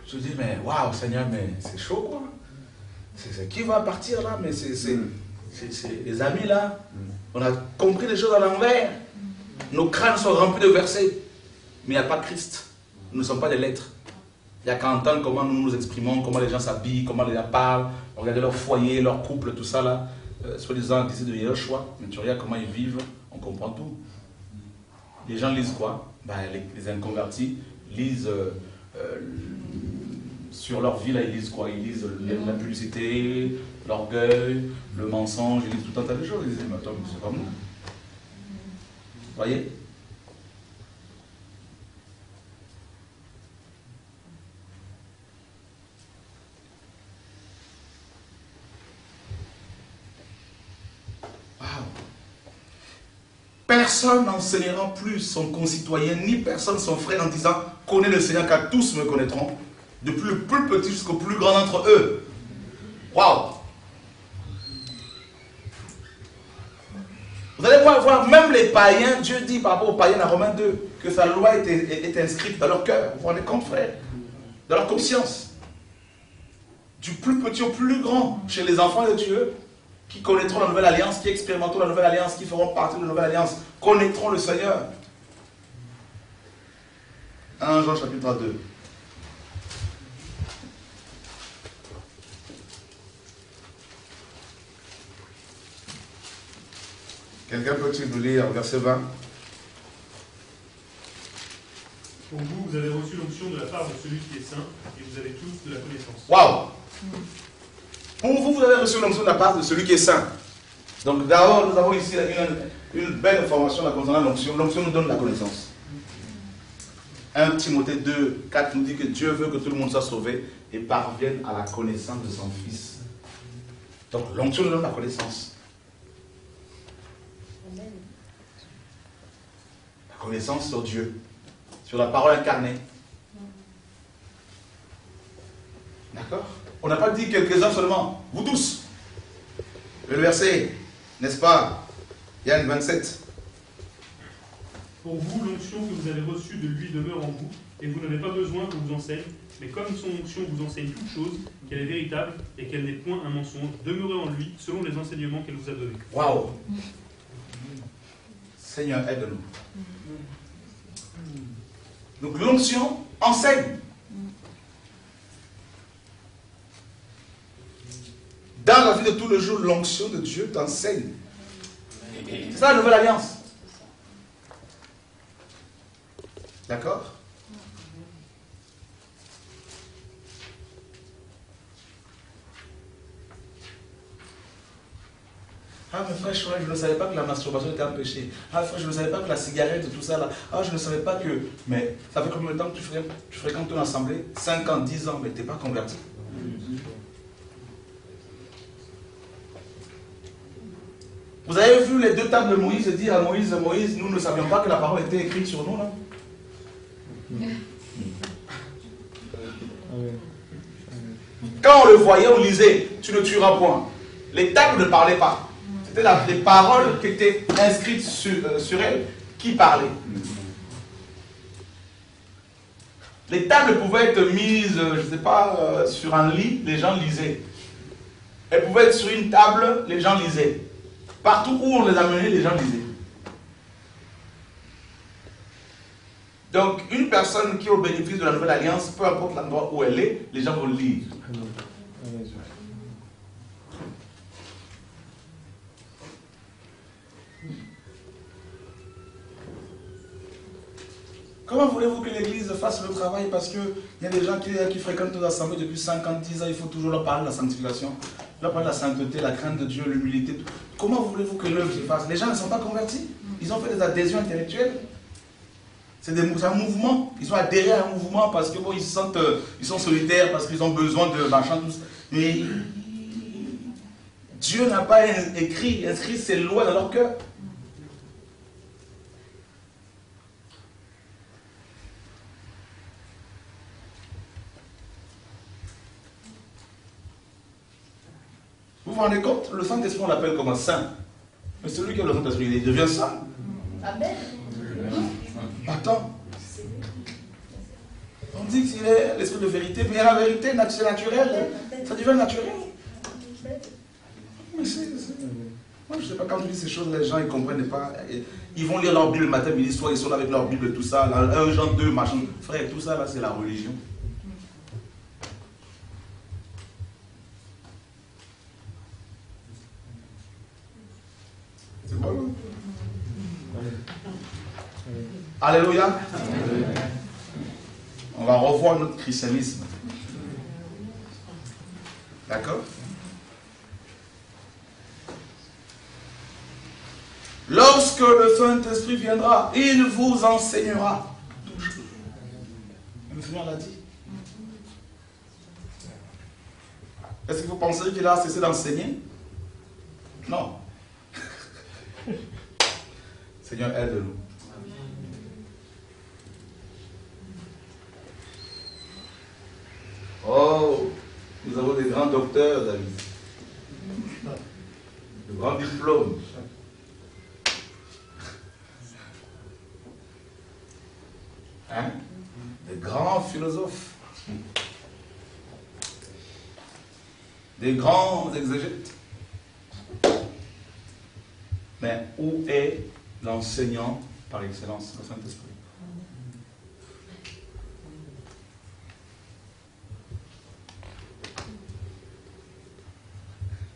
Je dis mais waouh Seigneur, mais c'est chaud quoi. C'est qui va partir là, mais c'est les amis là. On a compris les choses à l'envers. Nos crânes sont remplis de versets. Mais il n'y a pas de Christ. Nous ne sommes pas des lettres. Il n'y a qu'à entendre comment nous nous exprimons, comment les gens s'habillent, comment les gens parlent, regarder leur foyer, leur couple, tout ça là. Soi-disant disciples de Yeshua, mais tu regardes comment ils vivent, on comprend tout. Les gens lisent quoi? Les inconvertis lisent sur leur vie, là, ils lisent quoi? Ils lisent la publicité, l'orgueil, le mensonge, ils lisent tout un tas de choses. Ils disent, mais attends, c'est comme nous. Vous voyez? Personne n'enseignera plus son concitoyen, ni personne son frère en disant « Connais le Seigneur, car tous me connaîtront, depuis le plus petit jusqu'au plus grand d'entre eux. » Waouh! Vous allez voir, même les païens, Dieu dit par rapport aux païens dans Romains 2, que sa loi est inscrite dans leur cœur. Vous vous rendez compte, frère? Dans leur conscience. Du plus petit au plus grand, chez les enfants de Dieu, qui connaîtront la nouvelle alliance, qui expérimenteront la nouvelle alliance, qui feront partie de la nouvelle alliance, connaîtront le Seigneur. 1 Jean chapitre 2. Quelqu'un peut-il nous lire verset 20? Pour vous, vous avez reçu l'onction de la part de celui qui est saint, et vous avez tous de la connaissance. Waouh! Pour vous, vous avez reçu l'onction de la part de celui qui est saint. Donc d'abord, nous avons ici une belle information concernant l'onction. L'onction nous donne la connaissance. 1 Timothée 2, 4 nous dit que Dieu veut que tout le monde soit sauvé et parvienne à la connaissance de son Fils. Donc l'onction nous donne la connaissance. La connaissance sur Dieu, sur la parole incarnée. D'accord? On n'a pas dit quelques-uns seulement, vous tous. Le verset, n'est-ce pas, Yann 27. Pour vous, l'onction que vous avez reçue de lui demeure en vous, et vous n'avez pas besoin qu'on vous enseigne, mais comme son onction vous enseigne toute chose, qu'elle est véritable et qu'elle n'est point un mensonge, demeurez en lui selon les enseignements qu'elle vous a donnés. Waouh! Seigneur, aide-nous. Donc l'onction enseigne. Dans la vie de tous les jours, l'onction de Dieu t'enseigne. C'est ça la nouvelle alliance. D'accord? Ah, mais frère, je ne savais pas que la masturbation était un péché. Ah, frère, je ne savais pas que la cigarette, tout ça là. Ah, je ne savais pas que. Mais ça fait combien de temps que tu fréquentes une assemblée? 5 ans, 10 ans, mais tu n'es pas converti. Vous avez vu les 2 tables de Moïse dire à Moïse, Moïse, nous ne savions pas que la parole était écrite sur nous, là. Quand on le voyait, on lisait, tu ne tueras point. Les tables ne parlaient pas. C'était les paroles qui étaient inscrites sur elles qui parlaient. Les tables pouvaient être mises, je ne sais pas, sur un lit, les gens lisaient. Elles pouvaient être sur une table, les gens lisaient. Partout où on les amenait, les gens lisaient. Donc, une personne qui est au bénéfice de la nouvelle alliance, peu importe l'endroit où elle est, les gens vont lire. Comment voulez-vous que l'Église fasse le travail? Parce qu'il y a des gens qui fréquentent nos assemblées depuis 50, 10 ans, il faut toujours leur parler de la sanctification, leur parler de la sainteté, la crainte de Dieu, l'humilité. Comment voulez-vous que l'œuvre se fasse? Les gens ne sont pas convertis. Ils ont fait des adhésions intellectuelles. C'est un mouvement. Ils ont adhéré à un mouvement parce que bon, ils se sentent, ils sont solitaires, parce qu'ils ont besoin de machin, tout ça. Mais Dieu n'a pas inscrit ses lois dans leur cœur. Vous vous rendez compte? Le Saint-Esprit, on l'appelle comme un saint. Mais celui qui a le Saint-Esprit, il devient saint. Amen. Attends. On dit qu'il est l'esprit de vérité, mais la vérité, c'est naturel. Ça devient naturel. Mais moi, je ne sais pas, quand je dis ces choses, les gens, ils ne comprennent pas. Ils vont lire leur Bible le matin, midi, soir, ils sont là avec leur Bible, tout ça. 1 Jean 2, machin. Frère, tout ça, là, c'est la religion. C'est bon. Alléluia. On va revoir notre christianisme. D'accord? Lorsque le Saint-Esprit viendra, il vous enseignera toutes choses. Le Seigneur l'a dit. Est-ce que vous pensez qu'il a cessé d'enseigner? Non. Seigneur, aide-nous. Oh, nous avons des grands docteurs, David. De grands diplômes. Hein? Des grands philosophes. Des grands exégètes. Mais où est l'enseignant par excellence, le Saint-Esprit?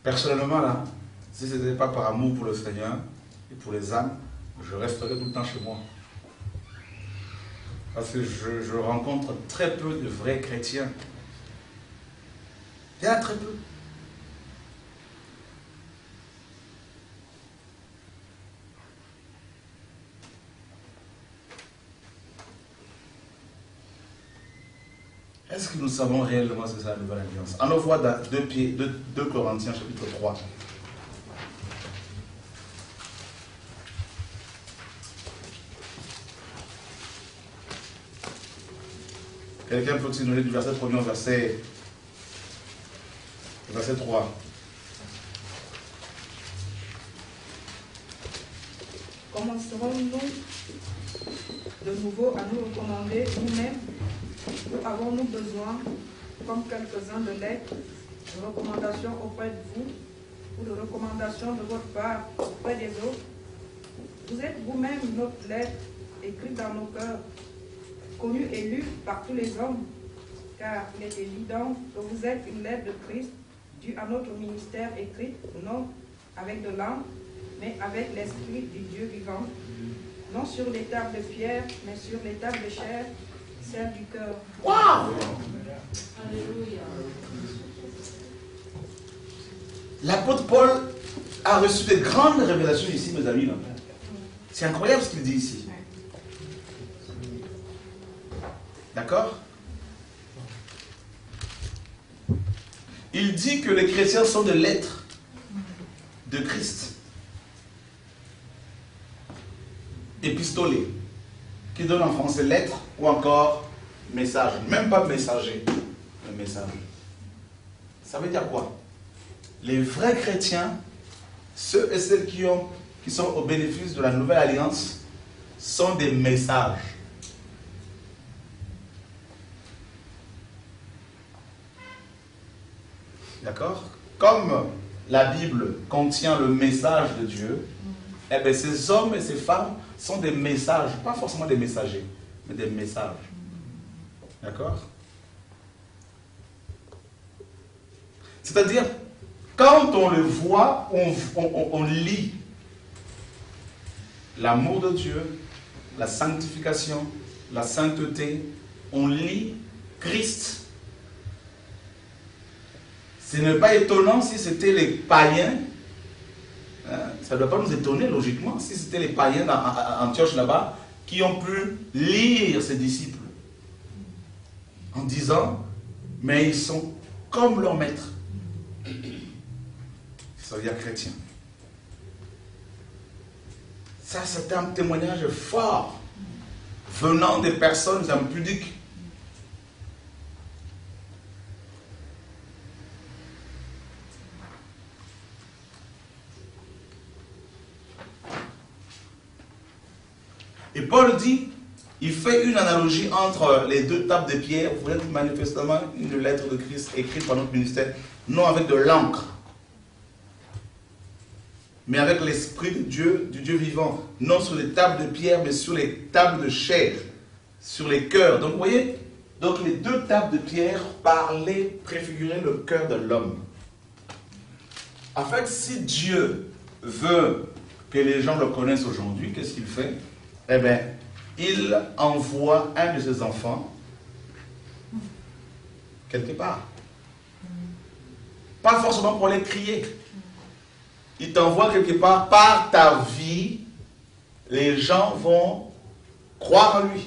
Personnellement, là, si ce n'était pas par amour pour le Seigneur et pour les âmes, je resterais tout le temps chez moi. Parce que je rencontre très peu de vrais chrétiens. Il y en a très peu. Est-ce que nous savons réellement ce que c'est la nouvelle alliance? On le voit dans 2 Corinthiens chapitre 3. Quelqu'un peut aussi nous lire du verset 1er au verset Verset 3. Commencerons-nous de nouveau à nous recommander nous-mêmes ou avons-nous besoin, comme quelques-uns, de lettres, de recommandations auprès de vous ou de recommandations de votre part auprès des autres? Vous êtes vous-même notre lettre écrite dans nos cœurs, connue et lue par tous les hommes, car il est évident que vous êtes une lettre de Christ due à notre ministère écrite, non avec de l'encre, mais avec l'esprit du Dieu vivant, non sur les tables de pierre, mais sur les tables de chair, celles du cœur. Waouh! Alléluia. L'apôtre Paul a reçu de grandes révélations ici, mes amis. C'est incroyable ce qu'il dit ici. D'accord? Il dit que les chrétiens sont des lettres de Christ. Épistolé, qui donne en français lettre ou encore message. Même pas messager, mais message. Ça veut dire quoi? Les vrais chrétiens, ceux et celles qui sont au bénéfice de la nouvelle alliance, sont des messages. D'accord? Comme la Bible contient le message de Dieu, eh bien ces hommes et ces femmes sont des messages, pas forcément des messagers, mais des messages. D'accord? C'est-à-dire, quand on le voit, on lit l'amour de Dieu, la sanctification, la sainteté, on lit Christ. Ce n'est pas étonnant si c'était les païens, ça ne doit pas nous étonner logiquement, si c'était les païens à Antioche là-bas, qui ont pu lire ses disciples en disant, mais ils sont comme leur maître. Ça veut dire chrétien. Ça, c'est un témoignage fort venant des personnes impudiques. Et Paul dit, il fait une analogie entre les deux tables de pierre. Vous êtes manifestement une lettre de Christ écrite par notre ministère, non avec de l'encre, mais avec l'esprit de Dieu, du Dieu vivant, non sur les tables de pierre, mais sur les tables de chair, sur les cœurs. Donc vous voyez, donc les deux tables de pierre parlaient, préfiguraient le cœur de l'homme. En fait, si Dieu veut que les gens le connaissent aujourd'hui, qu'est-ce qu'il fait? Eh bien, il envoie un de ses enfants quelque part. Pas forcément pour les crier. Il t'envoie quelque part par ta vie. Les gens vont croire en lui.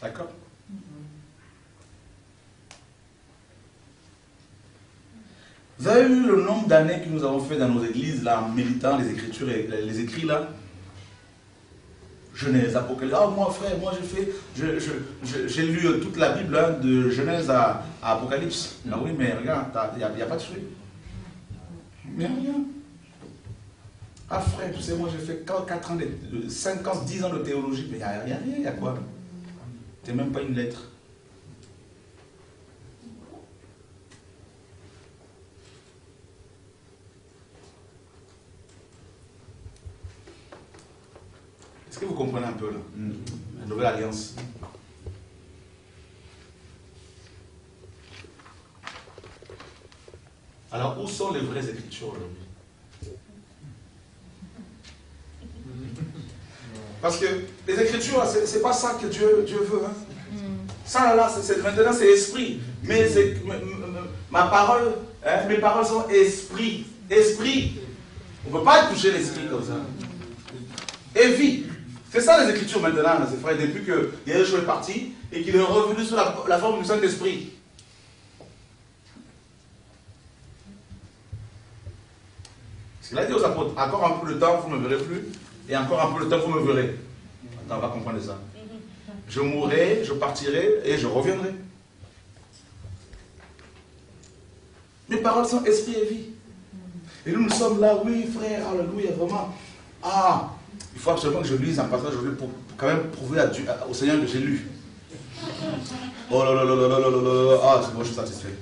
D'accord? Vous avez vu le nombre d'années que nous avons fait dans nos églises, là, en méditant les Écritures et les écrits, là? Genèse, Apocalypse. Ah, moi, frère, moi, j'ai lu toute la Bible, hein, de Genèse à Apocalypse. Ah oui, mais regarde, il n'y a pas de fruit. Mais rien. Ah, frère, tu sais, moi, j'ai fait 4 ans, 5 ans, 10 ans de théologie, mais il n'y a rien, il y a quoi? Tu n'es même pas une lettre. Est-ce que vous comprenez un peu là? La nouvelle alliance. Alors, où sont les vraies écritures aujourd'hui? Parce que les écritures, c'est pas ça que Dieu veut. Hein. Ça là, maintenant c'est esprit. Mais ma parole, hein, mes paroles sont esprit. Esprit. On ne peut pas toucher l'esprit comme ça. Et vie. C'est ça les Écritures maintenant, c'est frère, depuis que Yeshua est parti et qu'il est revenu sous la forme du Saint-Esprit. Parce qu'il a dit aux apôtres, encore un peu de temps, vous ne me verrez plus, et encore un peu de temps, vous me verrez. Attends, on va comprendre ça. Je mourrai, je partirai et je reviendrai. Mes paroles sont esprit et vie. Et nous sommes là, oui frère, alléluia, vraiment. Ah, il faut absolument que je lise un passage aujourd'hui pour quand même prouver au Seigneur que j'ai lu. Oh là là là là là là là là. Ah, c'est bon, je suis satisfait.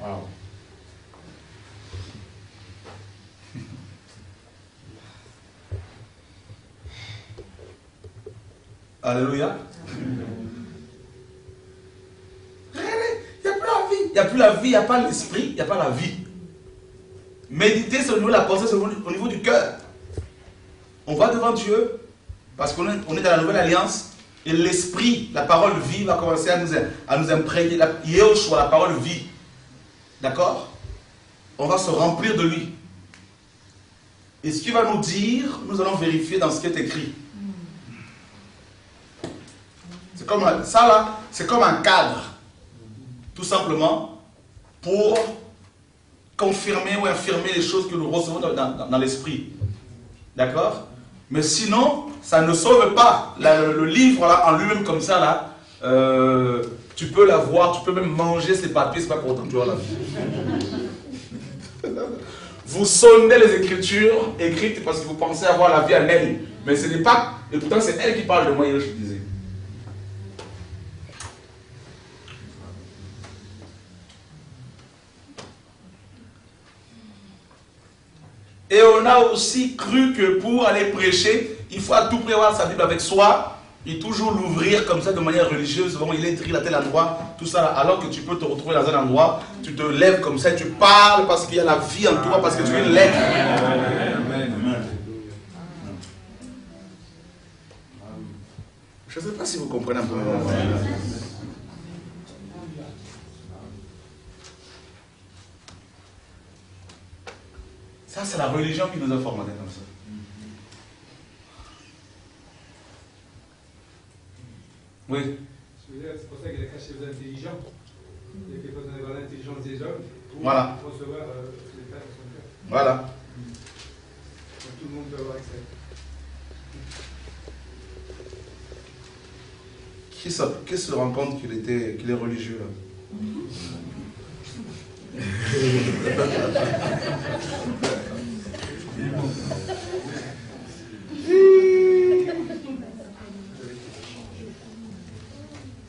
Wow. Alléluia. Il n'y a plus la vie, il n'y a pas l'esprit, il n'y a pas la vie. Méditer, c'est au niveau de la pensée, c'est au niveau du cœur. On va devant Dieu, parce qu'on est dans la nouvelle alliance, et l'esprit, la parole vie, va commencer à nous imprégner. Yehoshua, la parole vie. D'accord? On va se remplir de lui. Et ce qu'il va nous dire, nous allons vérifier dans ce qui est écrit. C'est comme ça là, c'est comme un cadre. Tout simplement pour confirmer ou infirmer les choses que nous recevons dans l'esprit. D'accord? Mais sinon, ça ne sauve pas. Le livre là, en lui-même comme ça, là, tu peux l'avoir, tu peux même manger ces papiers, c'est pas pour autant que tu auras la vie. Vous sondez les Écritures écrites parce que vous pensez avoir la vie en elle. Mais ce n'est pas, et pourtant c'est elle qui parle de moi, je disais. Et on a aussi cru que pour aller prêcher, il faut à tout prix avoir sa Bible avec soi et toujours l'ouvrir comme ça de manière religieuse. Bon, il est écrit à tel endroit, tout ça, alors que tu peux te retrouver dans un endroit, tu te lèves comme ça et tu parles parce qu'il y a la vie en toi, parce que tu es une lettre. Je ne sais pas si vous comprenez un peu. Ça, c'est la religion qui nous a formatés comme ça. Oui. C'est pour ça qu'il a caché les intelligents. Il y a quelque chose dans l'intelligence des hommes pour voilà. recevoir les pères de son cœur. Voilà. Donc, tout le monde peut avoir accès. Qui se rend compte qu'il est religieux là?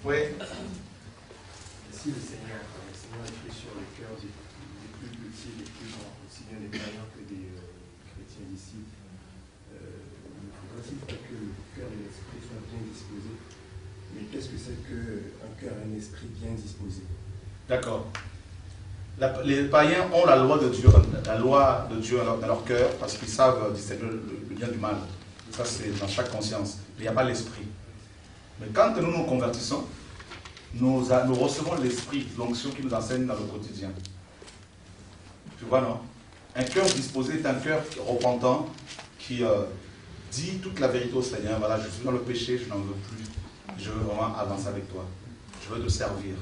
Oui. Si le Seigneur écrit sur le cœur des plus petits et des plus grands, aussi bien des croyants que des chrétiens d'ici, il faudra-t-il pas que le cœur et l'esprit soient bien disposés? Mais qu'est-ce que c'est qu'un cœur et un esprit bien disposés? D'accord. Les païens ont la loi de Dieu dans leur cœur parce qu'ils savent distinguer le bien du mal. Ça, c'est dans chaque conscience. Mais il n'y a pas l'esprit. Mais quand nous nous convertissons, nous recevons l'esprit, l'onction qui nous enseigne dans le quotidien. Tu vois, non? Un cœur disposé est un cœur repentant qui dit toute la vérité au Seigneur. Voilà, je suis dans le péché, je n'en veux plus. Je veux vraiment avancer avec toi. Je veux te servir.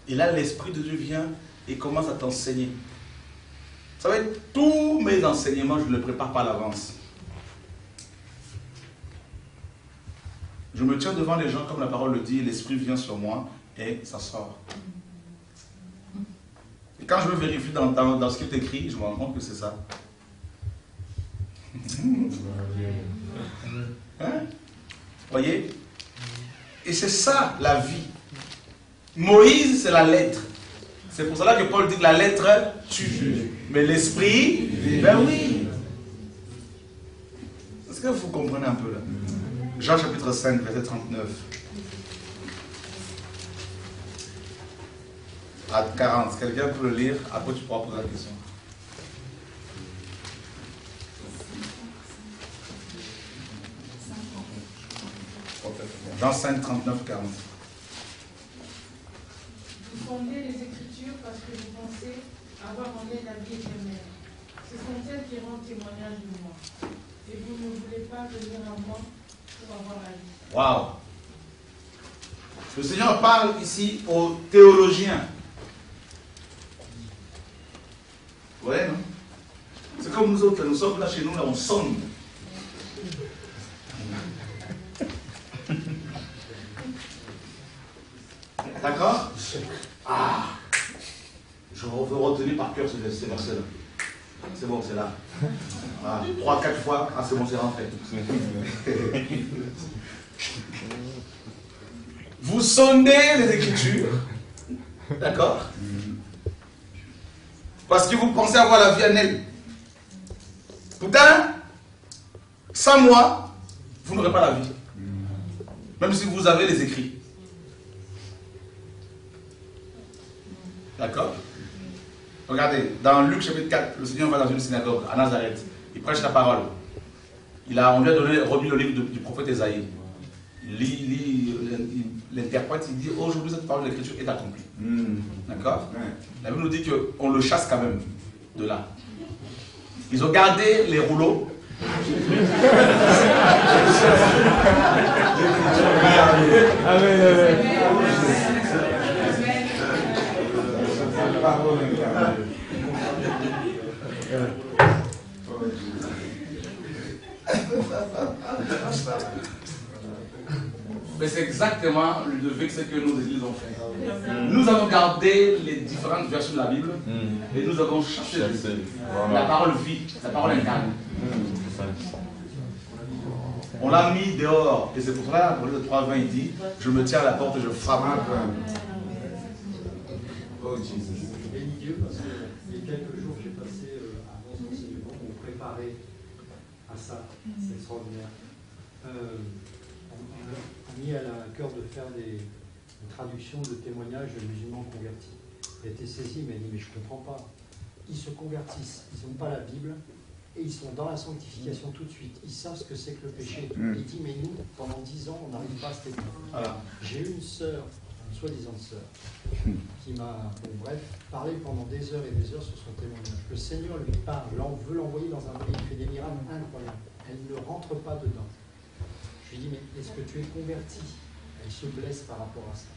Et là, l'Esprit de Dieu vient et commence à t'enseigner. Ça va être tous mes enseignements, je ne les prépare pas à l'avance. Je me tiens devant les gens, comme la parole le dit, l'Esprit vient sur moi et ça sort. Et quand je me vérifie dans ce qui est écrit, je me rends compte que c'est ça. Hein? Voyez? Et c'est ça la vie. Moïse, c'est la lettre. C'est pour cela que Paul dit que la lettre tue. Mais l'esprit, ben oui. Est-ce que vous comprenez un peu là? Jean chapitre 5, verset 39. À 40. Quelqu'un peut le lire, après tu pourras poser la question. Jean 5, 39, 40. Vous sondez les Écritures parce que vous pensez avoir en elles la vie éternelle. Ce sont elles qui rendent témoignage de moi. Et vous ne voulez pas venir à moi pour avoir la vie. Waouh! Le Seigneur parle ici aux théologiens. Ouais, non? C'est comme nous autres, nous sommes là chez nous, là, on sonne. D'accord? Ah, je veux retenir par cœur ces versets-là. C'est bon, c'est là. Voilà. 3-4 fois, ah c'est bon, c'est rentré. Vous sondez les Écritures, d'accord? Parce que vous pensez avoir la vie en elle. Pourtant, sans moi, vous n'aurez pas la vie. Même si vous avez les écrits. D'accord? Regardez, dans Luc chapitre 4, le Seigneur va dans une synagogue à Nazareth. Il prêche la parole. On lui a remis le livre du prophète Ésaïe. Il lit, l'interprète, il dit aujourd'hui cette parole de l'Écriture est accomplie. D'accord? La Bible nous dit qu'on le chasse quand même de là. Ils ont gardé les rouleaux. Mais c'est exactement le devoir que nos églises ont fait. Nous avons gardé les différentes versions de la Bible et nous avons chassé la parole vie, la parole incarnée. On l'a mis dehors et c'est pour cela, pour le 3:20, il dit je me tiens à la porte et je frappe. Oh Jesus. Béni Dieu, parce que il y a quelques jours, j'ai passé un bon enseignement pour préparer à ça. C'est extraordinaire. On a mis à cœur de faire des traductions de témoignages de musulmans convertis. Il a été saisi, il m'a dit mais je ne comprends pas. Ils se convertissent, ils n'ont pas la Bible et ils sont dans la sanctification tout de suite. Ils savent ce que c'est que le péché. Il dit mais nous, pendant 10 ans, on n'arrive pas à cette étape. Voilà. J'ai eu une sœur, une soi-disant sœur, qui m'a, parlé pendant des heures et des heures sur son témoignage. Le Seigneur lui parle, veut l'envoyer dans un pays, il fait des miracles incroyables. Elle ne rentre pas dedans. Je lui dis, mais est-ce que tu es converti? Elle se blesse par rapport à ça.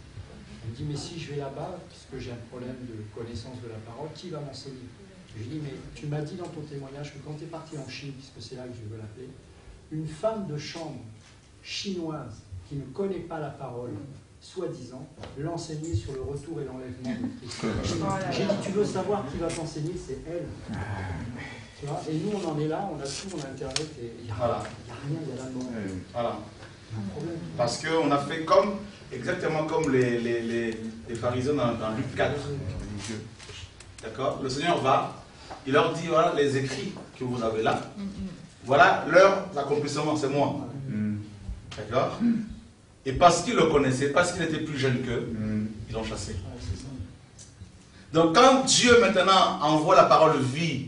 Elle me dit, mais si je vais là-bas, puisque j'ai un problème de connaissance de la parole, qui va m'enseigner? Je lui dis, mais tu m'as dit dans ton témoignage que quand tu es parti en Chine, puisque c'est là que je veux l'appeler, une femme de chambre chinoise qui ne connaît pas la parole, soi-disant, l'enseigner sur le retour et l'enlèvement de Christ. J'ai dit, tu veux savoir qui va t'enseigner? C'est elle. Tu vois, et nous, on en est là, on a tout, on a Internet, et il n'y a, rien, il y a la mort. Voilà. Parce qu'on a fait exactement comme les pharisiens dans Luc 4. D'accord? Le Seigneur va, il leur dit, voilà les écrits que vous avez là, voilà leur accomplissement, c'est moi. D'accord? Et parce qu'ils le connaissaient, parce qu'il était plus jeune qu'eux, ils l'ont chassé. Donc quand Dieu maintenant envoie la parole de vie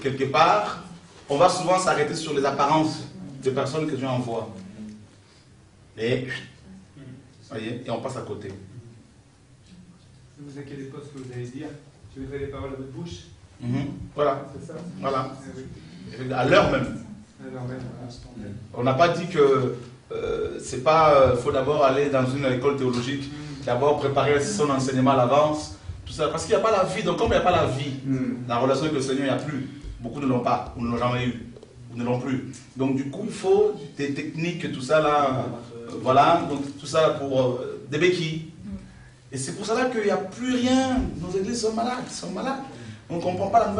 quelque part, on va souvent s'arrêter sur les apparences des personnes que Dieu envoie. Et, voyez, et on passe à côté. Ne vous inquiétez pas de ce que vous allez dire. Je mettrai les paroles à votre bouche. Voilà. C'est ça? Voilà. À l'heure même. On n'a pas dit que c'est pas faut d'abord aller dans une école théologique, d'abord préparer son enseignement à l'avance, tout ça, parce qu'il n'y a pas la vie. Donc comme il n'y a pas la vie, dans la relation avec le Seigneur, il n'y a plus. Beaucoup ne l'ont pas, ou ne l'ont jamais eu, ou ne l'ont plus. Donc du coup, il faut des techniques, tout ça là, voilà, donc tout ça pour des béquilles. Et c'est pour cela qu'il n'y a plus rien. Nos églises sont malades, On ne comprend pas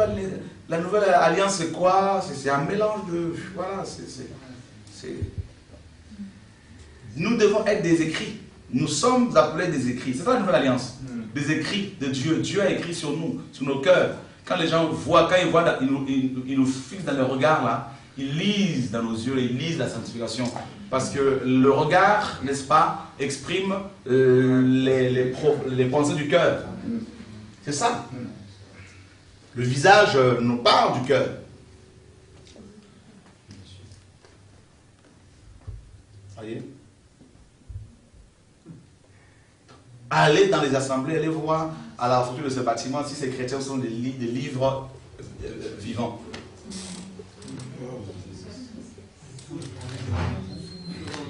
la nouvelle alliance, c'est quoi? C'est un mélange de... Voilà, Nous devons être des écrits. Nous sommes appelés des écrits. C'est ça la nouvelle alliance. Des écrits de Dieu. Dieu a écrit sur nous, sur nos cœurs. Quand les gens voient, ils nous fixent dans le regard là, ils lisent dans nos yeux, ils lisent la sanctification. Parce que le regard, n'est-ce pas, exprime les pensées du cœur. C'est ça. Le visage nous parle du cœur. Voyez? Allez dans les assemblées, allez voir à la structure de ce bâtiment si ces chrétiens sont des livres vivants.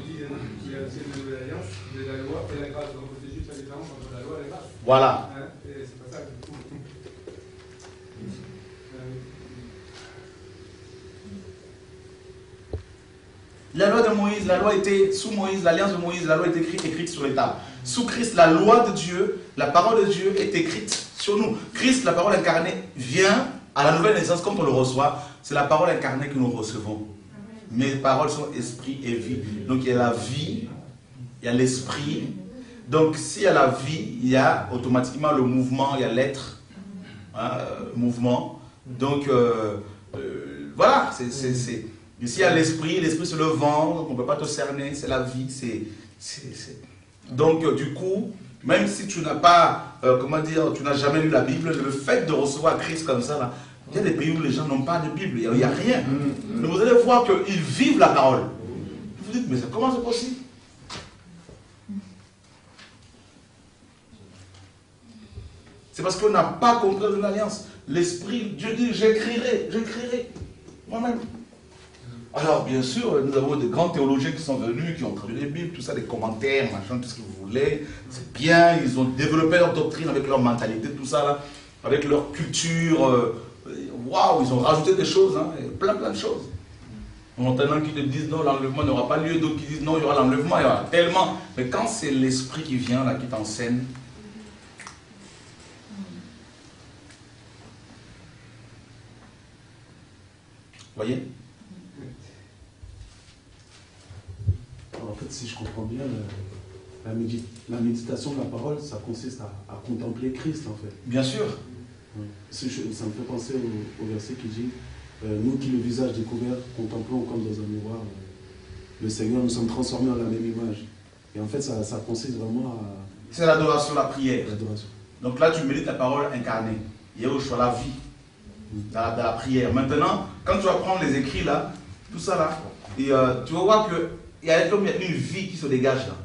Il y a aussi une nouvelle alliance, de la loi et la grâce. Donc c'est juste la différence entre la loi et la grâce. Voilà. Et c'est pas ça du coup. La loi de Moïse, la loi était, sous Moïse, l'alliance de Moïse, la loi était écrite sur les tables. Sous Christ, la loi de Dieu, la parole de Dieu est écrite sur nous. Christ, la parole incarnée, vient à la nouvelle naissance, quand on le reçoit, c'est la parole incarnée que nous recevons. Mes paroles sont esprit et vie. Donc il y a la vie, il y a l'esprit. Donc s'il y a la vie, il y a automatiquement le mouvement, il y a l'être, mouvement. Donc voilà, s'il y a l'esprit, l'esprit c'est le vent, donc on ne peut pas te cerner, c'est la vie. Donc du coup, même si tu n'as pas, comment dire, tu n'as jamais lu la Bible, le fait de recevoir Christ comme ça, là, il y a des pays où les gens n'ont pas de Bible, il n'y a rien. Mais vous allez voir qu'ils vivent la parole. Vous vous dites, mais comment c'est possible? C'est parce qu'on n'a pas compris de l'alliance. L'Esprit, Dieu dit, j'écrirai moi-même. Alors, bien sûr, nous avons des grands théologiens qui sont venus, qui ont traduit les Bibles, tout ça, des commentaires, machin, tout ce que vous voulez. C'est bien, ils ont développé leur doctrine avec leur mentalité, tout ça, là, avec leur culture. Waouh, ils ont rajouté des choses, hein, plein de choses. Maintenant qui te disent non, l'enlèvement n'aura pas lieu, d'autres qui disent non, il y aura l'enlèvement, il y aura tellement. Mais quand c'est l'Esprit qui vient, là, qui t'enseigne, voyez? En fait, si je comprends bien, la méditation de la parole, ça consiste à contempler Christ, en fait. Bien sûr. Ça me fait penser au verset qui dit nous qui, le visage découvert, contemplons comme dans un miroir le Seigneur, nous sommes transformés en la même image. Et en fait, ça consiste vraiment à... C'est l'adoration, la prière. L'adoration. Donc là, tu médites la parole incarnée. Il y a au choix la vie, dans la prière. Maintenant, quand tu vas prendre les écrits là, tout ça là, et tu vas voir qu'il y a comme une vie qui se dégage là.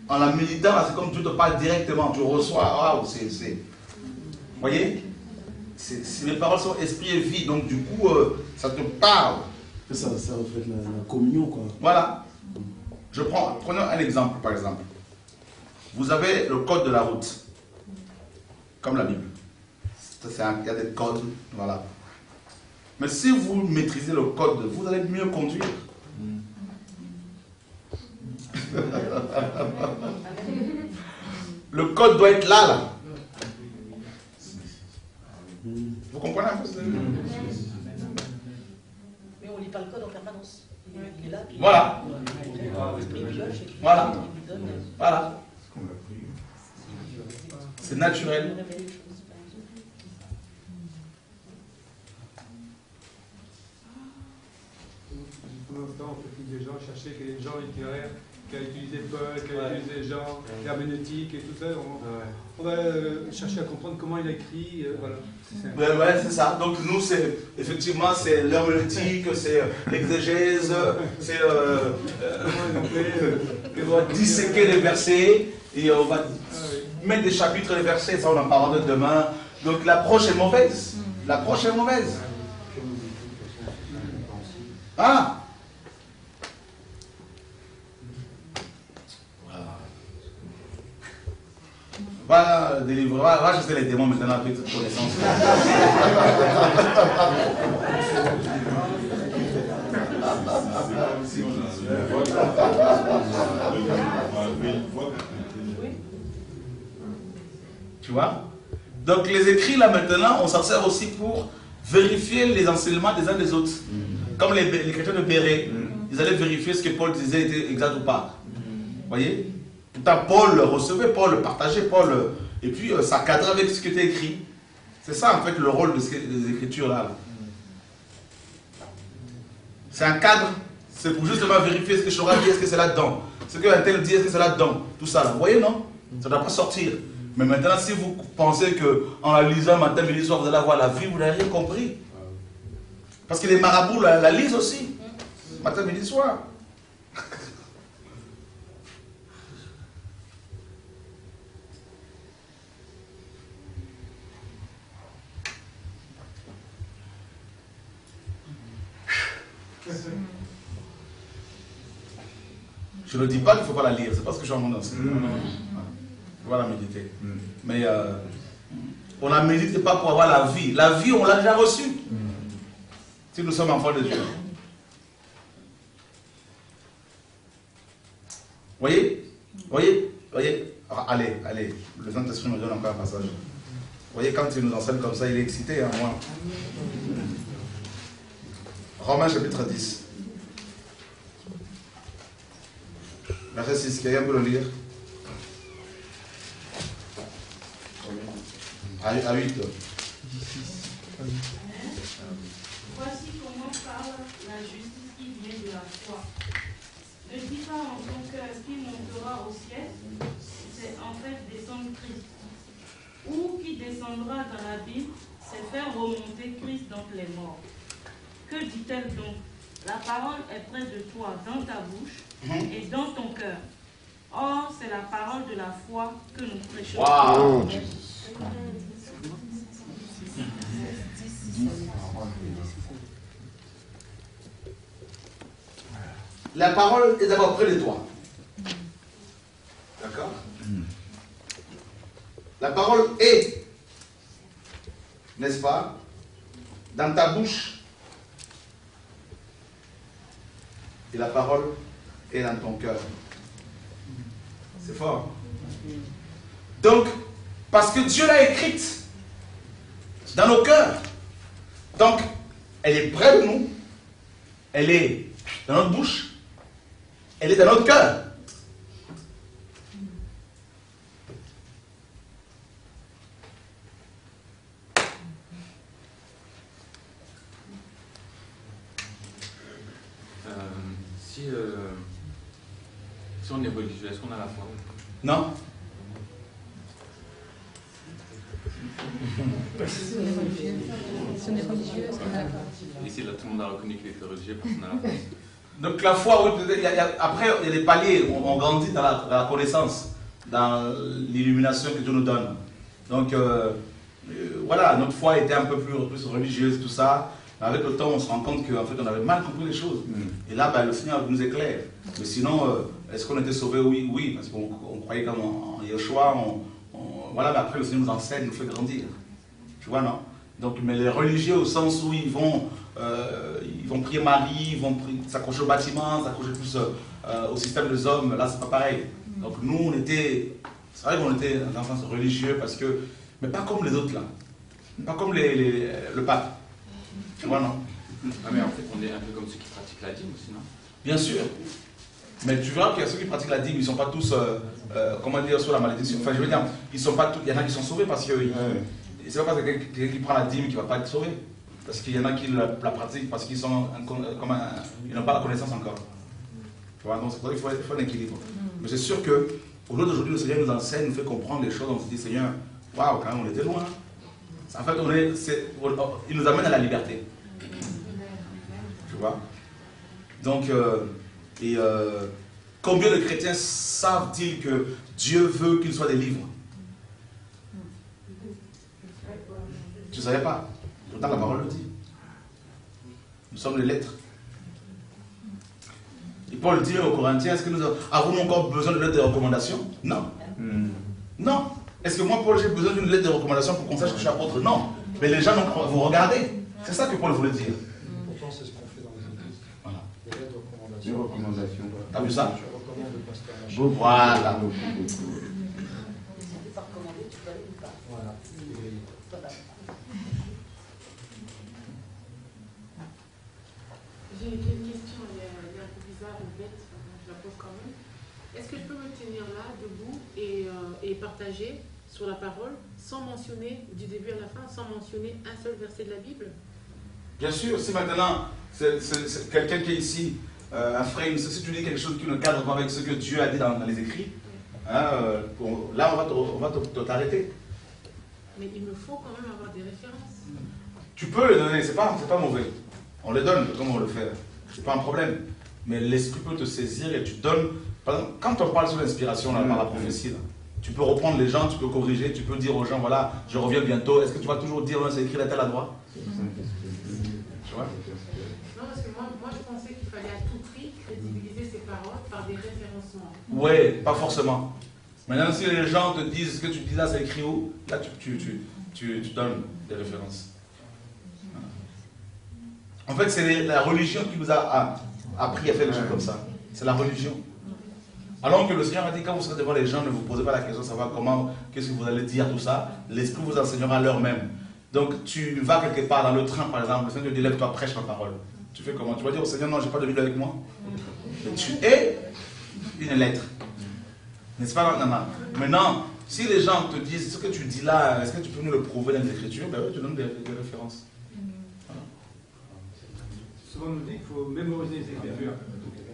En la méditant, c'est comme tu te parles directement, tu reçois, waouh, c'est... Vous voyez? Les paroles sont esprit et vie, donc du coup, ça te parle. Ça reflète la communion, quoi. Voilà. Prenons un exemple, par exemple. Vous avez le code de la route, comme la Bible. Il y a des codes, voilà. Mais si vous maîtrisez le code, vous allez mieux conduire. Le code doit être là. Vous comprenez un peu ce que je veux dire? Mais on ne lit pas le code en permanence. Il est là. Voilà. Voilà. Voilà. C'est naturel. Pendant ce temps, on fait des gens chercher que les gens littéraires, qui a utilisé Paul, qui a utilisé Jean, l'herméneutique et tout ça. On va chercher à comprendre comment il a écrit. Voilà. Ouais, c'est ça. Donc nous, c'est effectivement, c'est l'herméneutique, c'est l'exégèse, c'est on va disséquer les versets et on va mettre des chapitres des versets. Ça, on en parlera de demain. Donc l'approche est mauvaise. L'approche est mauvaise. Ah. Va délivrer, va chasser les démons maintenant avec cette connaissance. Tu vois? Donc les écrits là maintenant, on s'en sert aussi pour vérifier les enseignements des uns des autres. Comme les chrétiens de Béret, ils allaient vérifier ce que Paul disait était exact ou pas. Vous voyez? Pourtant, Paul recevait, Paul partageait, et puis ça cadrait avec ce qui était écrit. C'est ça en fait le rôle des écritures là. C'est un cadre, c'est pour justement vérifier ce que Chora dit, est-ce que c'est là-dedans. Ce qu'un tel dit, est-ce que c'est là-dedans. Tout ça là. Vous voyez, non? Ça ne doit pas sortir. Mais maintenant, si vous pensez qu'en la lisant matin, midi, soir, vous allez avoir la vie, vous n'avez rien compris. Parce que les marabouts la lisent aussi. Matin, midi, soir. Je ne dis pas qu'il ne faut pas la lire, c'est pas ce que je suis en train d'enseigner. Il faut la méditer. Mais on la médite pas pour avoir la vie. La vie, on l'a déjà reçue. Si nous sommes enfants de Dieu. Voyez? Voyez? Voyez? Allez, allez. Le Saint-Esprit nous donne encore un passage. Voyez, quand il nous enseigne comme ça, il est excité, hein, moi. Romains chapitre 10. Verset 6. Quelqu'un peut le lire? À 8. Voici comment parle la justice qui vient de la foi. Ne dis pas en ton cœur qui montera au ciel, c'est en fait descendre Christ. Ou qui descendra dans l'abîme, c'est faire remonter Christ d'entre les morts. Que dit-elle donc? La parole est près de toi, dans ta bouche et dans ton cœur. Or, c'est la parole de la foi que nous prêchons. Wow. La parole est d'abord près de toi. D'accord? La parole est, n'est-ce pas, dans ta bouche. Et la parole est dans ton cœur. C'est fort. Donc, parce que Dieu l'a écrite dans nos cœurs. Donc, elle est près de nous. Elle est dans notre bouche. Elle est dans notre cœur. Si on est religieux, est-ce qu'on a la foi? Non. Si on est religieux, est-ce qu'on a la foi? Ici, là, tout le monde a reconnu qu'il était religieux parce qu'on a la foi. Donc la foi, oui, après, il y a des paliers, on grandit dans la connaissance, dans l'illumination que Dieu nous donne. Donc, voilà, notre foi était un peu plus religieuse, tout ça. Mais avec le temps, on se rend compte qu'en fait, on avait mal compris les choses. Et là, ben, le Seigneur nous éclaire. Mais sinon, est-ce qu'on était sauvés? Oui, oui, parce qu'on croyait comme en Yeshua. Voilà, mais après, le Seigneur nous enseigne, nous fait grandir. Tu vois, non? Donc, mais les religieux, au sens où ils vont prier Marie, ils vont s'accrocher au bâtiment, s'accrocher plus au système des hommes, là, c'est pas pareil. Donc, nous, on était, c'est vrai qu'on était dans un sens religieux, parce que, mais pas comme les autres, là. Pas comme le pape. Tu vois, non? Ah, mais en fait, on est un peu comme ceux qui pratiquent la dîme aussi, non? Bien sûr. Mais tu verras qu'il y a ceux qui pratiquent la dîme, ils ne sont pas tous, comment dire, sous la malédiction. Enfin, je veux dire, ils sont pas tous, il y en a qui sont sauvés parce que c'est pas parce que quelqu'un qui prend la dîme qui ne va pas être sauvé. Parce qu'il y en a qui la pratiquent parce qu'ils sont ils n'ont pas la connaissance encore. Tu vois, donc c'est pour ça qu'il faut un équilibre. Mais c'est sûr que au jour d'aujourd'hui, le Seigneur nous enseigne, nous fait comprendre les choses. On se dit, Seigneur, waouh, quand même, on était loin. En fait, il nous amène à la liberté. Tu vois? Donc, combien de chrétiens savent-ils que Dieu veut qu'ils soient des livres? Tu ne savais pas. Pourtant, la parole le dit. Nous sommes les lettres. Et Paul dit aux Corinthiens, est-ce que nous avons encore besoin de lettres de recommandation? Non. Non. Est-ce que moi, Paul, j'ai besoin d'une lettre de recommandation pour qu'on sache que je suis apôtre? Non. Mais les gens vous regardez. C'est ça que Paul voulait dire. Pourtant, c'est ce qu'on fait dans les églises. Voilà. Des lettres de recommandation. Des recommandations. T'as vu ça? Je recommande le pasteur machin. Voilà. Voilà. J'ai une question, elle est un peu bizarre, ou bête, je la pose quand même. Est-ce que je peux me tenir là, debout, et partager sur la parole, sans mentionner, du début à la fin, sans mentionner un seul verset de la Bible? Bien sûr, si maintenant, c'est quelqu'un qui est ici, un frère, si tu dis quelque chose qui ne cadre pas avec ce que Dieu a dit dans les écrits, hein, là, on va t'arrêter. Mais il me faut quand même avoir des références. Tu peux les donner, c'est pas mauvais. On les donne comme on le fait. C'est pas un problème. Mais l'esprit peut te saisir et tu donnes. Par exemple, quand on parle sur l'inspiration, par la prophétie, là, tu peux reprendre les gens, tu peux corriger, tu peux dire aux gens, voilà, je reviens bientôt. Est-ce que tu vas toujours dire, c'est écrit la telle à droite? Tu vois? Non, parce que moi je pensais qu'il fallait à tout prix crédibiliser ces paroles par des référencements. Oui, pas forcément. Maintenant, si les gens te disent ce que tu dis là, c'est écrit où? Là, tu donnes des références. En fait, c'est la religion qui nous a appris à faire des choses comme ça. C'est la religion. Alors que le Seigneur a dit, quand vous serez devant les gens, ne vous posez pas la question de savoir comment, qu'est-ce que vous allez dire, tout ça. L'Esprit vous enseignera à l'heure même. Donc tu vas quelque part dans le train, par exemple, le Seigneur te dit, lève-toi, prêche ma parole. Tu fais comment? Tu vas dire au Seigneur, non, j'ai pas de Bible avec moi. Mais tu es une lettre. N'est-ce pas? Non. Maintenant, si les gens te disent, ce que tu dis là, est-ce que tu peux nous le prouver dans les Écritures? Ben oui, tu donnes des références. Voilà. Souvent on nous dit qu'il faut mémoriser les Écritures.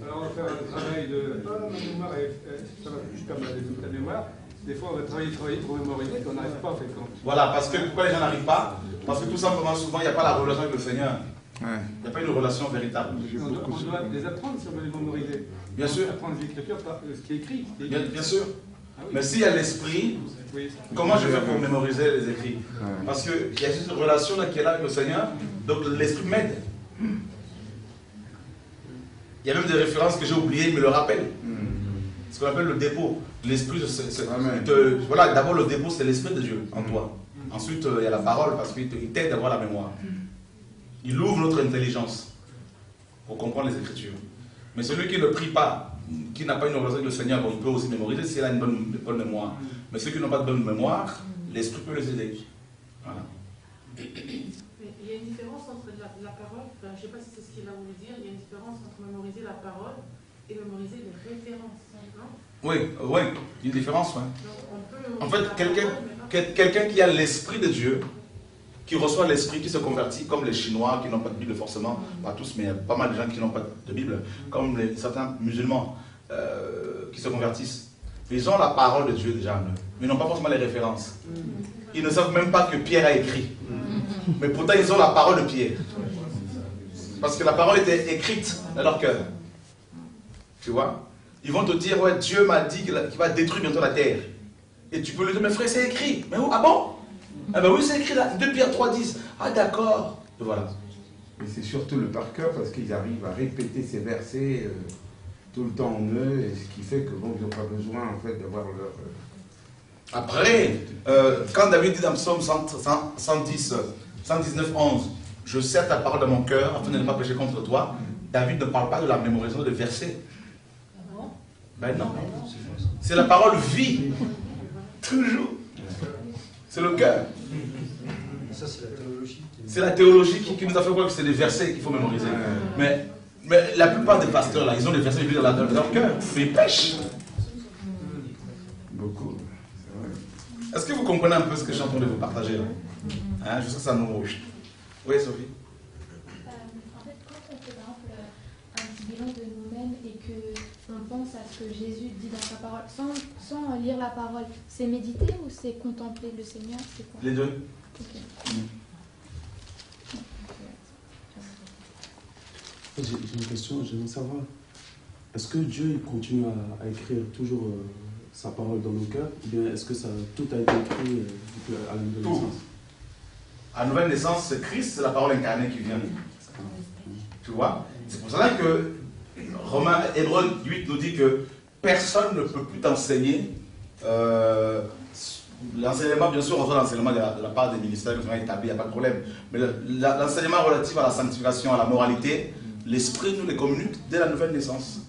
Alors on va faire un travail de... ma mémoire, ça va plus perdre la mémoire. Des fois on va travailler pour mémoriser et on n'arrive pas en fait. Voilà, parce que pourquoi les gens n'arrivent pas? Parce que tout simplement, souvent, il n'y a pas la relation avec le Seigneur. Il n'y a pas une relation véritable. On doit les apprendre si on veut les mémoriser. Bien sûr. Apprendre les Écritures par ce qui est écrit. Bien sûr. Ah oui. Mais s'il y a l'esprit, comment je fais pour mémoriser les écrits? Parce qu'il y a une relation là qui est là avec le Seigneur, donc l'esprit m'aide. Il y a même des références que j'ai oubliées, il me le rappelle. Ce qu'on appelle le dépôt. L'esprit, voilà, d'abord le dépôt, c'est l'esprit de Dieu en toi. Ensuite, il y a la parole, parce qu'il t'aide à avoir la mémoire. Il ouvre notre intelligence pour comprendre les Écritures. Mais celui qui ne prie pas, qui n'a pas une relation avec le Seigneur, bon, il peut aussi mémoriser s'il a une bonne mémoire. Mais ceux qui n'ont pas de bonne mémoire, l'esprit peut les aider. Voilà. Mais il y a une différence entre la parole, enfin, je ne sais pas si c'est ce qu'il a voulu dire, il y a une différence entre mémoriser la parole et mémoriser les références. Non? Oui, une différence, oui. En fait, quelqu'un qui a l'esprit de Dieu, qui reçoit l'esprit, qui se convertit, comme les Chinois qui n'ont pas de Bible forcément, pas tous, mais il y a pas mal de gens qui n'ont pas de Bible, comme certains musulmans qui se convertissent. Ils ont la parole de Dieu déjà en eux, mais ils n'ont pas forcément les références. Ils ne savent même pas que Pierre a écrit. Mais pourtant, ils ont la parole de Pierre. Parce que la parole était écrite dans leur cœur. Tu vois? Ils vont te dire, ouais, Dieu m'a dit qu'il va détruire bientôt la terre. Et tu peux lui dire, mais frère, c'est écrit. Mais où? Ah bon? Ah ben oui, c'est écrit là, 2 Pierre 3,10. Ah d'accord. Et voilà. Mais c'est surtout le par cœur parce qu'ils arrivent à répéter ces versets tout le temps en eux, et ce qui fait que bon, ils n'ont pas besoin en fait d'avoir leur... Après, quand David dit dans Psaume 110, 119, 11, je serre ta parole dans mon cœur afin de ne pas pécher contre toi, David ne parle pas de la mémorisation de versets. Ben non. C'est la parole vie. Toujours. C'est le cœur. Ça, c'est la théologie. C'est la théologie qui nous a fait croire que c'est des versets qu'il faut mémoriser. Mais la plupart des pasteurs, là, ils ont des versets dans leur cœur. Mais ils pêchent. Beaucoup. Est-ce que vous comprenez un peu ce que je suis en train de vous partager là? Hein, je sais que ça nous rouge. Oui, Sophie? En fait, quand on fait par exemple un petit bilan de nous-mêmes et qu'on pense à ce que Jésus dit dans sa parole, sans lire la parole, c'est méditer ou c'est contempler le Seigneur? Les deux. Okay. J'ai une question, j'aimerais savoir, est-ce que Dieu continue à écrire toujours sa parole dans nos cœurs, ou bien est-ce que tout a été écrit à la nouvelle naissance? À la nouvelle naissance, c'est Christ, c'est la parole incarnée qui vient. Tu vois? C'est pour cela que Hébreux 8 nous dit que personne ne peut plus t'enseigner. L'enseignement, bien sûr, on reçoit l'enseignement de la part des ministères qui sont établis, il n'y a pas de problème. Mais l'enseignement relatif à la sanctification, à la moralité, l'Esprit nous les communique dès la nouvelle naissance.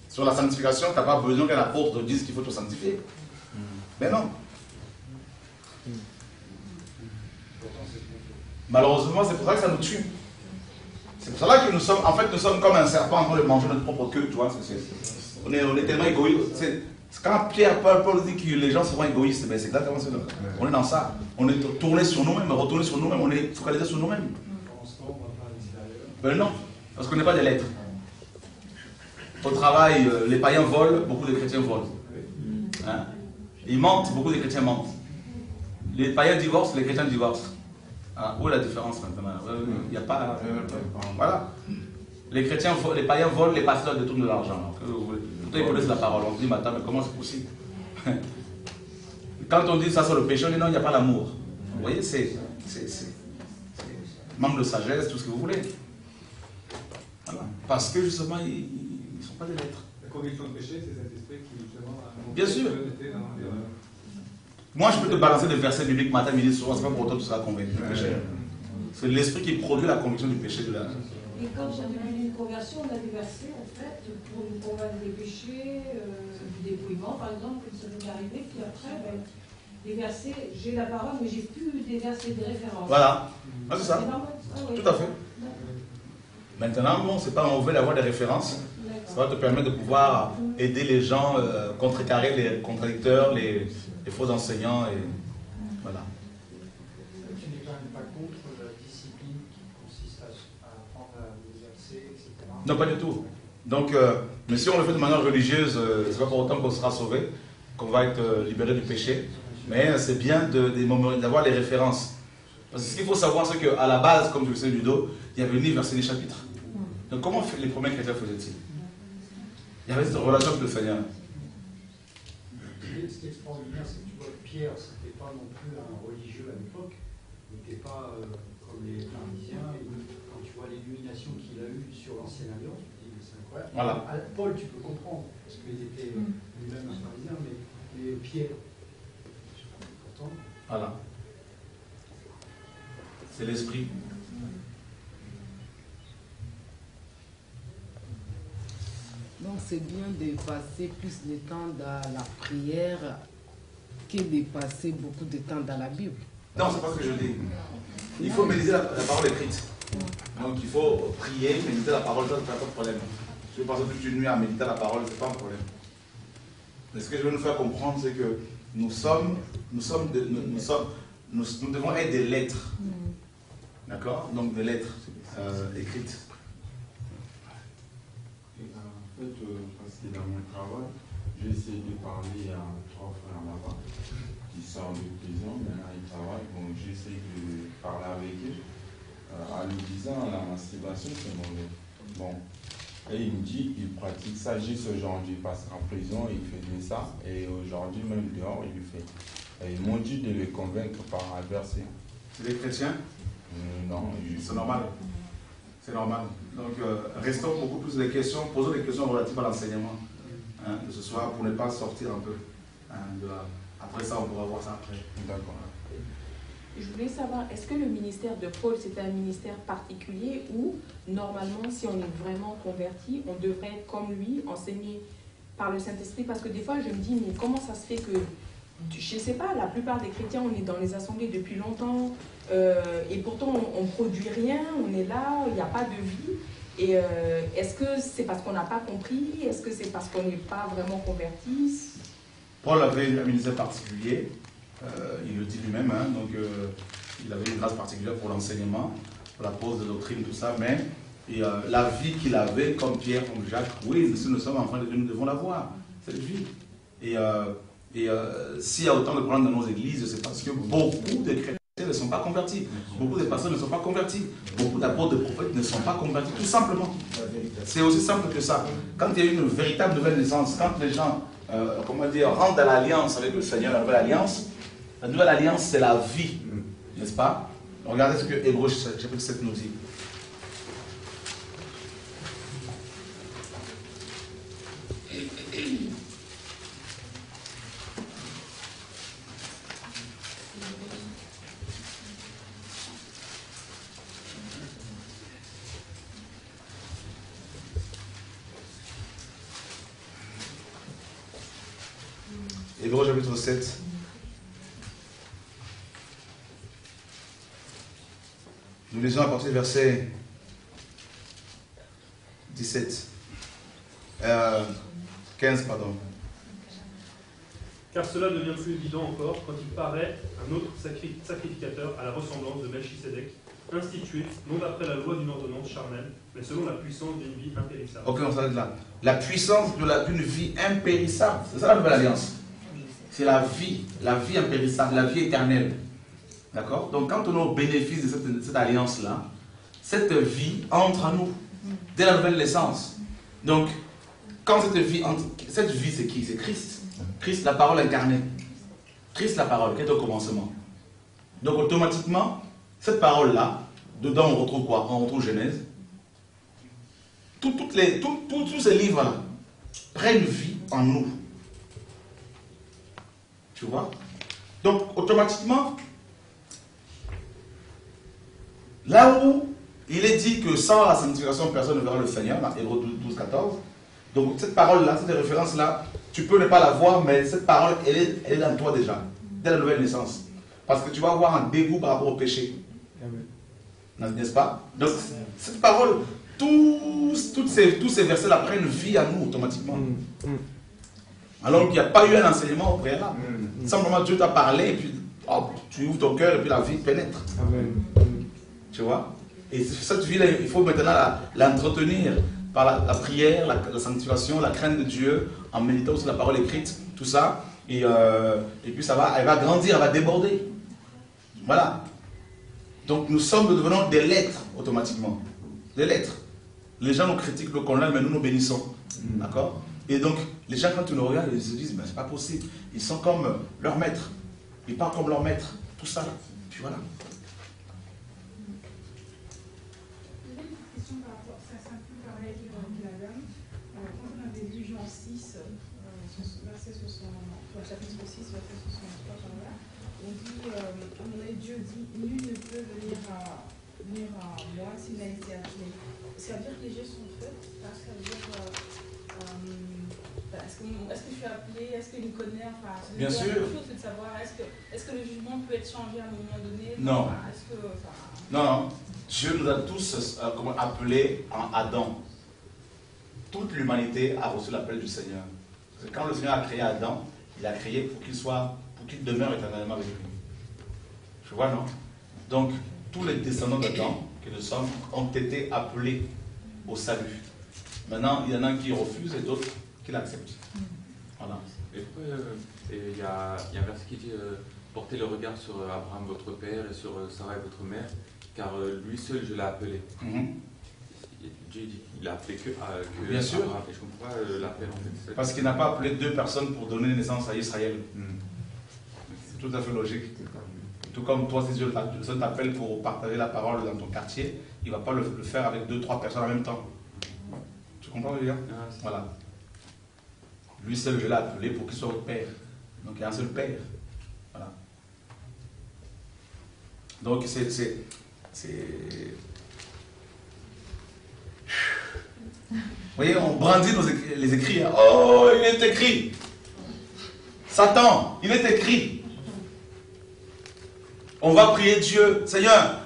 Sur la sanctification, tu n'as pas besoin qu'un apôtre te dise qu'il faut te sanctifier. Mais non. Malheureusement, c'est pour ça que ça nous tue. C'est pour cela que nous sommes, en fait, nous sommes comme un serpent en train de manger notre propre queue, tu vois. On est tellement égoïste. Quand Paul dit que les gens seront égoïstes, ben c'est exactement ça. On est dans ça. On est tourné sur nous-mêmes, retourné sur nous-mêmes, on est focalisé sur nous-mêmes. Ben non, parce qu'on n'est pas des lettres. Au travail, les païens volent, beaucoup de chrétiens volent. Hein? Ils mentent, beaucoup de chrétiens mentent. Les païens divorcent, les chrétiens divorcent. Ah, où est la différence maintenant? Il n'y a pas... voilà. Les chrétiens, les païens volent, les pasteurs détournent de l'argent. Pourtant, ils connaissent la parole. On se dit, mais attends, mais comment c'est possible? Quand on dit ça sur le péché, on dit non, il n'y a pas l'amour. Vous voyez, c'est manque de sagesse, tout ce que vous voulez. Voilà. Parce que justement, ils ne sont pas des lettres. La conviction de péché, c'est cet esprit qui, justement, bien sûr. Moi, je peux te balancer des versets bibliques matin, midi, soir, c'est pas pour autant que tu seras convaincu du péché. C'est l'esprit qui produit la conviction du péché de la... Et quand j'ai conversion, on a des versets, en fait, pour nous convaincre des péchés, du dépouillement, par exemple, comme ça nous est arrivé, puis après, ben, les versets, j'ai la parole, mais j'ai plus des versets de référence. Voilà, ah, c'est ça. Oui. Tout à fait. Maintenant, bon, c'est pas mauvais d'avoir des références. Ça va te permettre de pouvoir aider les gens, contrecarrer les contradicteurs, les faux enseignants, et voilà. Tu n'es quand même pas contre la discipline qui consiste à apprendre à l'exercer, etc. Non, pas du tout. Donc, mais si on le fait de manière religieuse, c'est pas pour autant qu'on sera sauvé, qu'on va être libéré du péché. Mais c'est bien d'avoir les références. Parce que ce qu'il faut savoir, c'est qu'à la base, comme tu le sais, Ludo, il y avait ni verset ni chapitre. Donc, comment les premiers chrétiens faisaient-ils? Il y avait cette relation avec le Seigneur. Ce qui est extraordinaire, c'est que tu vois, Pierre, c'était pas non plus un religieux à l'époque. Il n'était pas comme les pharisiens. Quand tu vois l'illumination qu'il a eue sur l'ancienne alliance, tu te dis, c'est incroyable. Voilà. Paul, tu peux comprendre, parce qu'il était lui-même un pharisien, mais Pierre, je sais pas, pourtant. Voilà. C'est l'esprit. Donc c'est bien de passer plus de temps dans la prière que de passer beaucoup de temps dans la Bible. Non, c'est pas ce que je dis. Il faut méditer la parole écrite. Donc il faut prier, méditer la parole, ça ne fait pas de problème. Si vous passez toute une nuit à méditer la parole, ce n'est pas un problème. Mais ce que je veux nous faire comprendre, c'est que nous devons être des lettres. D'accord? Donc des lettres écrites. En fait, parce que dans mon travail, j'ai essayé de parler à 3 frères là-bas qui sortent de prison, maintenant ils travaillent, donc j'essaie de parler avec eux en lui disant la masturbation c'est mauvais. Bon, et il me dit il pratique ça juste aujourd'hui parce qu'en prison il faisait ça et aujourd'hui même dehors il le fait. Et ils m'ont dit de le convaincre par un verset. C'est des chrétiens? Non. C'est normal. C'est normal. Donc, restons beaucoup plus les questions, posons des questions relatives à l'enseignement de ce soir pour ne pas sortir un peu de là. Après ça, on pourra voir ça après. D'accord. Je voulais savoir, est-ce que le ministère de Paul, c'est un ministère particulier ou, normalement, si on est vraiment converti, on devrait être comme lui, enseigné par le Saint-Esprit? Parce que des fois, je me dis, mais comment ça se fait que, je ne sais pas, la plupart des chrétiens, on est dans les assemblées depuis longtemps, et pourtant, on ne produit rien, on est là, il n'y a pas de vie. Et est-ce que c'est parce qu'on n'a pas compris? Est-ce que c'est parce qu'on n'est pas vraiment converti? Paul avait un ministère particulier, il le dit lui-même, donc il avait une grâce particulière pour l'enseignement, pour la pose de doctrine, tout ça, mais la vie qu'il avait, comme Pierre, comme Jacques, oui, si nous sommes enfants de Dieu, nous devons l'avoir, cette vie. Et s'il y a autant de problèmes dans nos églises, c'est parce que beaucoup de chrétiens ne sont pas convertis. Beaucoup de pasteurs ne sont pas convertis. Beaucoup d'apôtres, de prophètes ne sont pas convertis, tout simplement. C'est aussi simple que ça. Quand il y a une véritable nouvelle naissance, quand les gens, rentrent dans l'alliance avec le Seigneur, la nouvelle alliance, c'est la vie, n'est-ce pas? Regardez ce que Hébreux chapitre 7 nous dit. Hébreux chapitre 7. Nous lisons à partir du verset 15, pardon. Car cela devient plus évident encore quand il paraît un autre sacrificateur à la ressemblance de Melchisédek, institué non d'après la loi d'une ordonnance charnelle, mais selon la puissance d'une vie impérissable. Ok, on s'arrête là. La puissance d'une vie impérissable, c'est ça la nouvelle alliance. C'est la vie impérissable, la vie éternelle. D'accord? Donc quand on est au bénéfice de cette alliance-là, cette vie entre en nous, dès la nouvelle naissance. Donc, quand cette vie c'est qui? C'est Christ. Christ, la parole incarnée. Christ, la parole, qui est au commencement. Donc automatiquement, cette parole-là, dedans on retrouve quoi? On retrouve Genèse. Tous ces livres-là prennent vie en nous. Tu vois? Donc, automatiquement, là où il est dit que sans la sanctification, personne ne verra le Seigneur, dans Hébreux 12, 14. Donc cette parole-là, cette référence-là, tu peux ne pas la voir, mais cette parole, elle est dans toi déjà, dès la nouvelle naissance. Parce que tu vas avoir un dégoût par rapport au péché. N'est-ce pas? Donc cette parole, tous ces versets-là prennent vie à nous automatiquement. Alors qu'il n'y a pas eu un enseignement au préalable. Simplement Dieu t'a parlé, et puis tu ouvres ton cœur, et puis la vie pénètre. Tu vois? Et cette vie-là, il faut maintenant l'entretenir par la prière, la sanctification, la crainte de Dieu, en méditant sur la parole écrite, tout ça. Et puis elle va grandir, elle va déborder. Voilà. Donc nous devenons des lettres automatiquement. Des lettres. Les gens nous critiquent, nous condamnent, mais nous bénissons. D'accord? Et donc, les gens, quand ils nous regardent, ils se disent, mais c'est pas possible. Ils sont comme leur maître. Ils parlent comme leur maître. Tout ça, là. Puis voilà. Chapitre 6, verset 63, on dit, Dieu dit, nul ne peut venir à moi s'il n'a été appelé. Ça veut dire que les yeux sont faits, ça veut dire, est-ce que je suis appelé, est-ce qu'il me connaît, enfin, bien sûr. La chose, c'est de savoir, est-ce que le jugement peut être changé à un moment donné? Non. Enfin, Non. Dieu nous a tous appelés en Adam. Toute l'humanité a reçu l'appel du Seigneur. Parce que quand le Seigneur a créé Adam, il a créé pour qu'il demeure éternellement avec lui. Tu vois, non? Donc, tous les descendants d'Adam que nous sommes ont été appelés au salut. Maintenant, il y en a qui refusent et d'autres qui l'acceptent. Voilà. Et pourquoi il y a un verset qui dit portez le regard sur Abraham votre père et sur Sarah votre mère, car lui seul je l'ai appelé. Dieu dit il a appelé que bien sûr. Abraham. Et je comprends pas l'appel en fait. Parce qu'il n'a pas appelé 2 personnes pour donner naissance à Israël. C'est tout à fait logique. Tout comme toi, si Dieu t'appelle pour partager la parole dans ton quartier, il ne va pas le faire avec 2-3 personnes en même temps. Tu comprends, les gars? Voilà. Lui seul, je l'ai appelé pour qu'il soit votre père. Donc il y a un seul père. Voilà. Donc c'est vous voyez, on brandit les écrits. Hein. Oh, il est écrit. Satan, il est écrit. On va prier Dieu. Seigneur,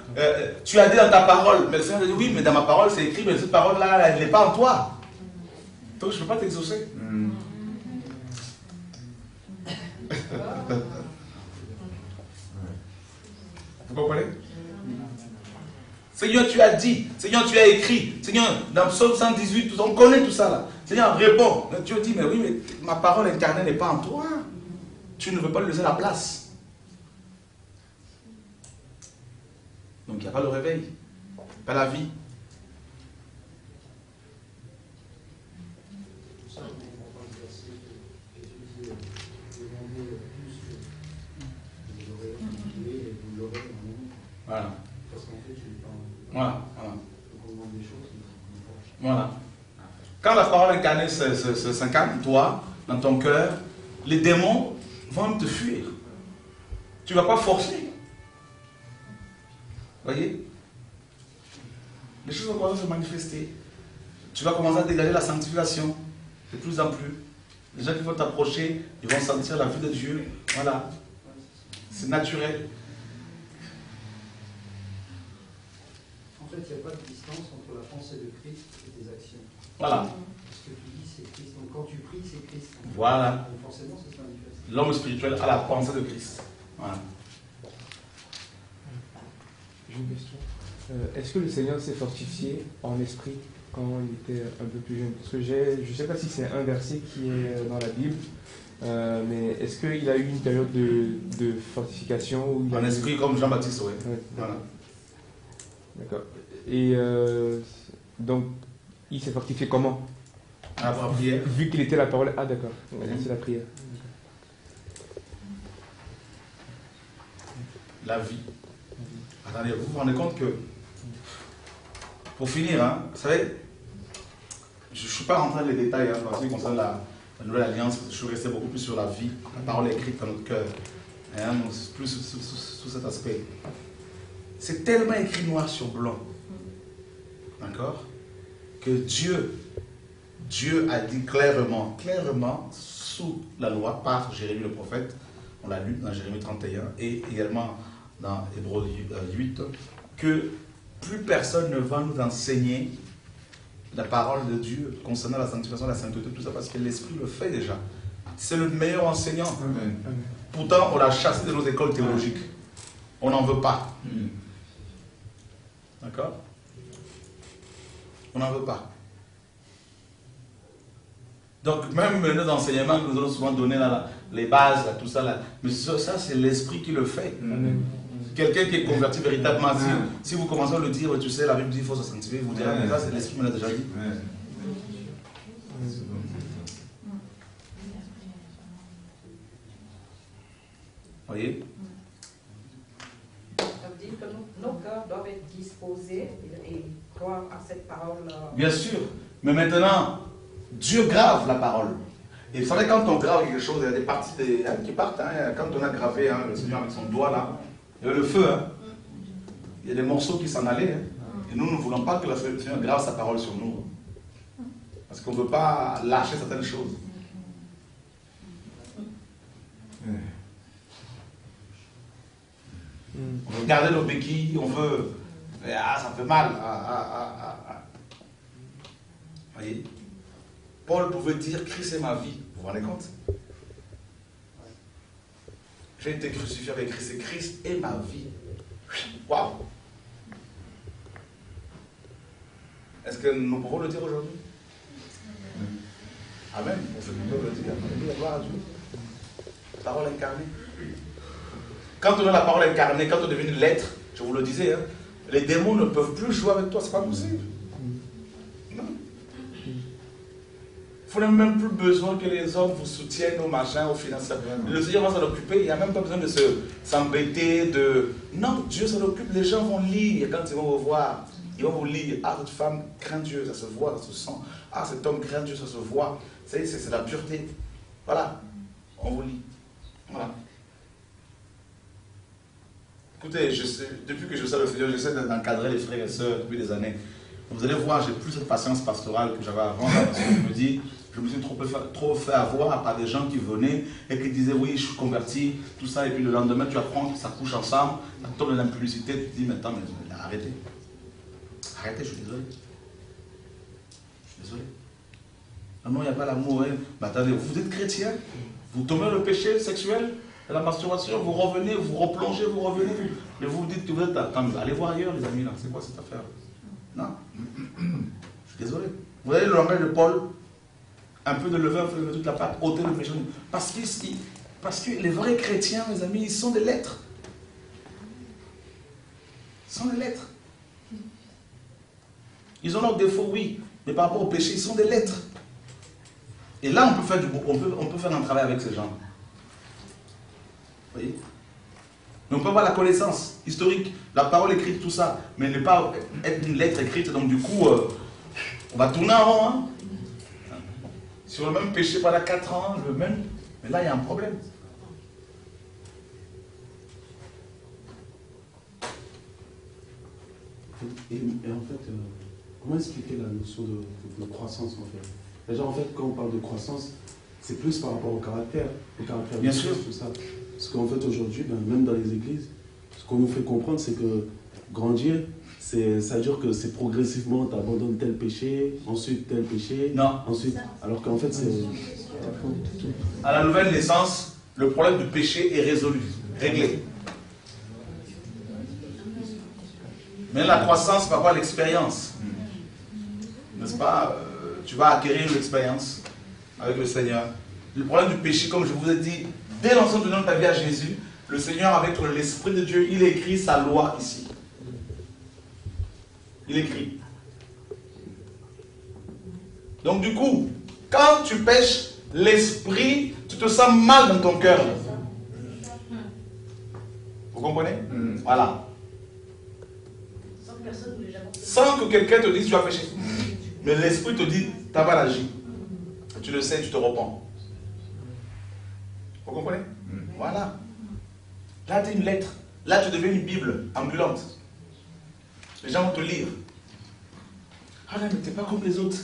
tu as dit dans ta parole. Mais le Seigneur dit oui, mais dans ma parole c'est écrit, mais cette parole-là, elle n'est pas en toi. Donc je ne peux pas t'exaucer. Vous comprenez? Seigneur, tu as dit, Seigneur, tu as écrit, Seigneur, dans Psaume 118, on connaît tout ça là. Seigneur, réponds. Dieu dit, mais oui, mais ma parole incarnée n'est pas en toi. Tu ne veux pas lui laisser la place. Donc il n'y a pas le réveil, pas la vie. Voilà. Voilà. Quand la parole incarnée s'incarne, toi, dans ton cœur, les démons vont te fuir. Tu ne vas pas forcer. Voyez? Les choses vont commencer à se manifester. Tu vas commencer à dégager la sanctification de plus en plus. Les gens qui vont t'approcher, ils vont sentir la vie de Dieu. Voilà. C'est naturel. En fait, il n'y a pas de distance entre la pensée de Christ et tes actions. Voilà. Ce que tu dis, c'est Christ. Donc quand tu pries, c'est Christ. Voilà. Donc forcément, ça se manifeste. L'homme spirituel a la pensée de Christ. Voilà. J'ai une question. Est-ce que le Seigneur s'est fortifié en esprit quand il était un peu plus jeune? Parce que je ne sais pas si c'est un verset qui est dans la Bible, mais est-ce qu'il a eu une période de fortification où il en esprit comme Jean-Baptiste, oui. Ouais. Voilà. D'accord. Et donc, il s'est fortifié comment? À la prière. Vu qu'il était la parole. Ah, d'accord. C'est la prière. La vie. Attendez, vous vous rendez compte que, pour finir, hein, vous savez, je ne suis pas rentré dans les détails hein, en ce qui concerne la nouvelle alliance, parce que je suis resté beaucoup plus sur la vie, la parole écrite dans notre cœur, hein, plus sous cet aspect. C'est tellement écrit noir sur blanc d'accord, que Dieu a dit clairement, sous la loi, par Jérémie le prophète, on l'a lu dans Jérémie 31 et également dans Hébreux 8, que plus personne ne va nous enseigner la parole de Dieu concernant la sanctification, la sainteté, tout ça, parce que l'Esprit le fait déjà. C'est le meilleur enseignant. Amen. Pourtant, on l'a chassé de nos écoles théologiques. On n'en veut pas. D'accord? On n'en veut pas. Donc, même nos enseignements que nous allons souvent donner, là, les bases, là, tout ça, là, mais ça c'est l'Esprit qui le fait. Quelqu'un qui est converti véritablement, si vous commencez à le dire, tu sais, la Bible dit qu'il faut se sanctifier, vous direz, mais ça c'est l'Esprit qui me l'a déjà dit. Voyez? Ça veut dire que nos cœurs doivent être disposés et croire à cette parole-là. Bien sûr, mais maintenant, Dieu grave la parole. Et vous savez, quand on grave quelque chose, il y a des parties qui partent. Hein, quand on a gravé le Seigneur avec son doigt là, il y avait le feu. Hein. Il y a des morceaux qui s'en allaient. Hein. Et nous ne voulons pas que le Seigneur grave sa parole sur nous. Parce qu'on ne veut pas lâcher certaines choses. On veut garder nos béquilles, on veut... Ah, ça fait mal. Voyez? Paul pouvait dire, Christ est ma vie. Vous vous rendez compte? J'ai été crucifié avec Christ et Christ est ma vie. Waouh! Est-ce que nous pouvons le dire aujourd'hui? Amen. On fait nous le dire. Alléluia, gloire à Dieu. Parole incarnée. Quand on a la parole incarnée, quand on devient une lettre, je vous le disais, hein, les démons ne peuvent plus jouer avec toi, c'est pas possible. Non. Vous n'avez même plus besoin que les hommes vous soutiennent au machin, au financier. Le Seigneur va s'en occuper, il n'y a même pas besoin de s'embêter de... Non, Dieu s'en occupe, les gens vont lire quand ils vont vous voir. Ils vont vous lire, ah, cette femme craint Dieu, ça se voit, ça se sent. Ah, cet homme craint Dieu, ça se voit. C'est la pureté. Voilà, on vous lit. Voilà. Écoutez, depuis que je sais le Seigneur, j'essaie d'encadrer les frères et sœurs depuis des années. Vous allez voir, j'ai plus cette patience pastorale que j'avais avant, parce que je me suis trop fait avoir par des gens qui venaient et qui disaient, oui, je suis converti, tout ça, et puis le lendemain, tu apprends que ça couche ensemble, ça tombe dans l'impudicité, tu te dis, mais attends, mais arrêtez. Arrêtez, je suis désolé. Je suis désolé. Non, il n'y a pas l'amour. Hein. Mais attendez, vous êtes chrétien, vous tombez dans le péché sexuel, la masturbation, vous revenez, vous replongez, vous revenez, mais vous dites que vous êtes... Attends, allez voir ailleurs, les amis, là. C'est quoi cette affaire? Non. Je suis désolé. Vous voyez le langage de Paul, un peu de levain, un peu de toute la pâte, ôter le péché. Parce que les vrais chrétiens, mes amis, ils sont des lettres. Ils sont des lettres. Ils ont leurs défauts, oui, mais par rapport au péché, ils sont des lettres. Et là, on peut faire un travail avec ces gens. Vous voyez? Mais on peut avoir la connaissance historique, la parole écrite, tout ça, mais ne pas être une lettre écrite, donc du coup, on va tourner en rond. Hein? Sur le même péché pendant 4 ans, mais là, il y a un problème. Et en fait, comment expliquer la notion de croissance en fait? Déjà, en fait, quand on parle de croissance, c'est plus par rapport au caractère bien sûr, tout ça. Parce qu'en fait, aujourd'hui, même dans les églises, ce qu'on nous fait comprendre, c'est que grandir, ça veut dire que c'est progressivement, tu abandonnes tel péché, ensuite tel péché, non. Ensuite, alors qu'en fait, c'est... À la nouvelle naissance, le problème du péché est résolu, réglé. Mais la croissance par rapport à l'expérience. N'est-ce pas? Tu vas acquérir l'expérience avec le Seigneur. Le problème du péché, comme je vous ai dit, dès l'ensemble de ta vie à Jésus, le Seigneur, avec l'Esprit de Dieu, il écrit sa loi ici. Il écrit. Donc du coup, quand tu pêches, l'Esprit, tu te sens mal dans ton cœur. Vous comprenez? Voilà. Sans que quelqu'un te dise tu as péché. Mais l'Esprit te dit, tu as mal agi. Tu le sais, tu te repens. Vous comprenez? Voilà. Là, tu es une lettre. Là, tu deviens une Bible ambulante. Les gens vont te lire. Ah non, mais t'es pas comme les autres.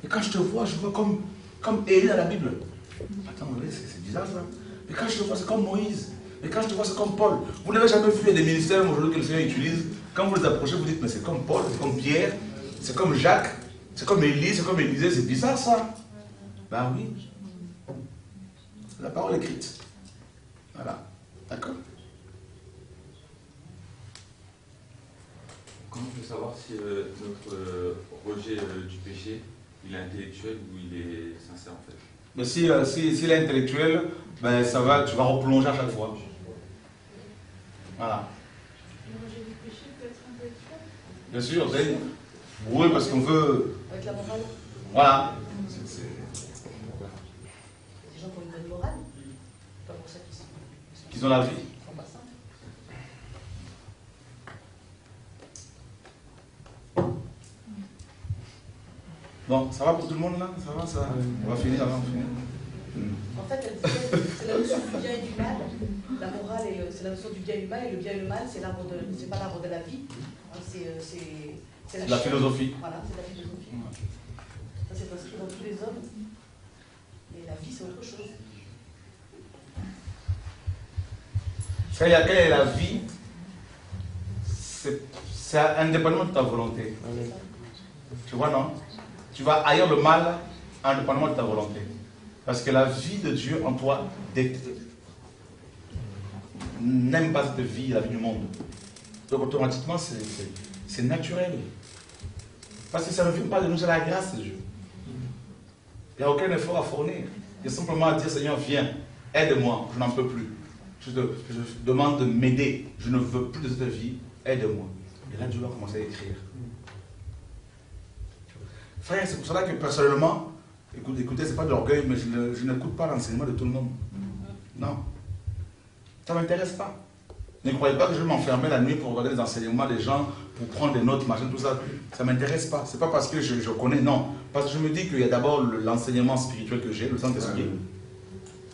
Et quand je te vois comme Élie dans la Bible. Attends, c'est bizarre ça. Mais quand je te vois, c'est comme Moïse. Mais quand je te vois, c'est comme Paul. Vous n'avez jamais vu des ministères aujourd'hui que le Seigneur utilise. Quand vous les approchez, vous dites, mais c'est comme Paul, c'est comme Pierre, c'est comme Jacques, c'est comme Élie, c'est comme Élisée. C'est bizarre ça. Ben oui. C'est la parole écrite. Voilà. D'accord. Comment on peut savoir si notre rejet du péché, il est intellectuel ou il est sincère en fait? Mais s'il est intellectuel, ben tu vas replonger à chaque fois. Voilà. Le rejet du péché peut être intellectuel? Bien sûr, oui, parce qu'on veut. Avec la morale. Voilà. Des gens qui ont une bonne morale, pas pour ça qu'ils ont la vie. Ils sont pas simples. Bon, ça va pour tout le monde là? Ça va ça? On va finir avant. En fait, elle disait, c'est la notion du bien et du mal. La morale, c'est la notion du bien et du mal, et le bien et le mal, c'est pas l'arbre de la vie. C'est la philosophie. Voilà, c'est la philosophie. Ça, c'est inscrit dans tous les hommes. Et la vie, c'est autre chose. Quelle est la vie? C'est indépendamment de ta volonté. Tu vois, non? Tu vas haïr le mal indépendamment de ta volonté. Parce que la vie de Dieu en toi n'aime pas cette vie, la vie du monde. Donc automatiquement, c'est naturel. Parce que ça ne vient pas de nous, c'est la grâce de Dieu. Il n'y a aucun effort à fournir. Il y a simplement à dire, Seigneur, viens, aide-moi, je n'en peux plus. Je demande de m'aider. Je ne veux plus de cette vie, aide-moi. Et là, Dieu va commencer à écrire. Frère, c'est pour cela que personnellement, écoutez, c'est pas de l'orgueil, mais je n'écoute pas l'enseignement de tout le monde. Non. Ça ne m'intéresse pas. Ne croyez pas que je vais m'enfermer la nuit pour regarder les enseignements des gens, pour prendre des notes, machin, tout ça. Ça ne m'intéresse pas. Ce n'est pas parce que je connais, non. Parce que je me dis qu'il y a d'abord l'enseignement spirituel que j'ai, le Saint-Esprit.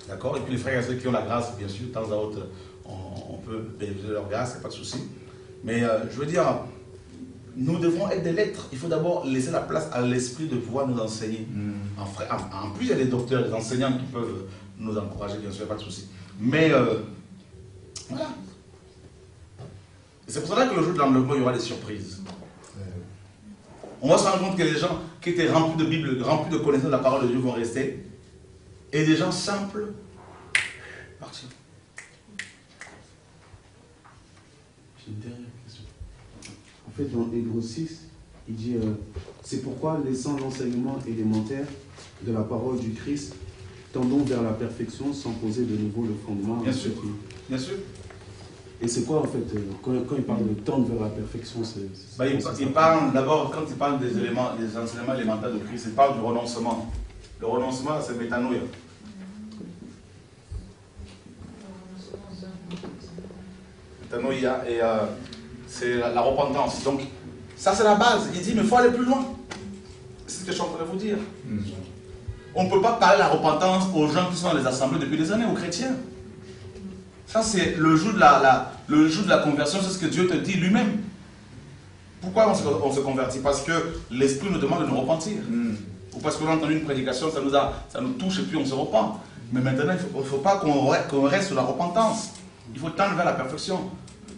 D'accord? Et puis les frères et ceux qui ont la grâce, bien sûr, de temps à autre, on peut bénéficier de leur grâce, il n'y a pas de souci. Mais je veux dire, nous devons être des lettres. Il faut d'abord laisser la place à l'esprit de pouvoir nous enseigner. En plus, il y a des docteurs, des enseignants qui peuvent nous encourager, bien sûr, il n'y a pas de souci. Mais voilà. C'est pour cela que le jour de l'enlèvement, il y aura des surprises. On va se rendre compte que les gens qui étaient remplis de Bible, remplis de connaissances de la parole de Dieu vont rester. Et des gens simples partir. J'ai une dernière question. En fait, dans Hébreux 6, il dit c'est pourquoi, laissant l'enseignement élémentaire de la parole du Christ, tendons vers la perfection sans poser de nouveau le fondement. Bien sûr. Bien sûr. Et c'est quoi en fait, quand il parle de tendre vers la perfection, il parle d'abord, quand il parle des enseignements élémentaires de Christ, il parle du renoncement. Le renoncement, c'est métanoïa. Métanoïa, et c'est la repentance. Donc, ça c'est la base. Il dit, mais il faut aller plus loin. C'est ce que je suis en train de vous dire. On ne peut pas parler de la repentance aux gens qui sont dans les assemblées depuis des années, aux chrétiens. Ça, c'est le jour de la conversion, c'est ce que Dieu te dit lui-même. Pourquoi on se convertit? Parce que l'Esprit nous demande de nous repentir. Ou parce qu'on a entendu une prédication, ça nous touche et puis on se repent. Mais maintenant, il ne faut pas qu'on reste sur la repentance. Il faut tendre vers la perfection.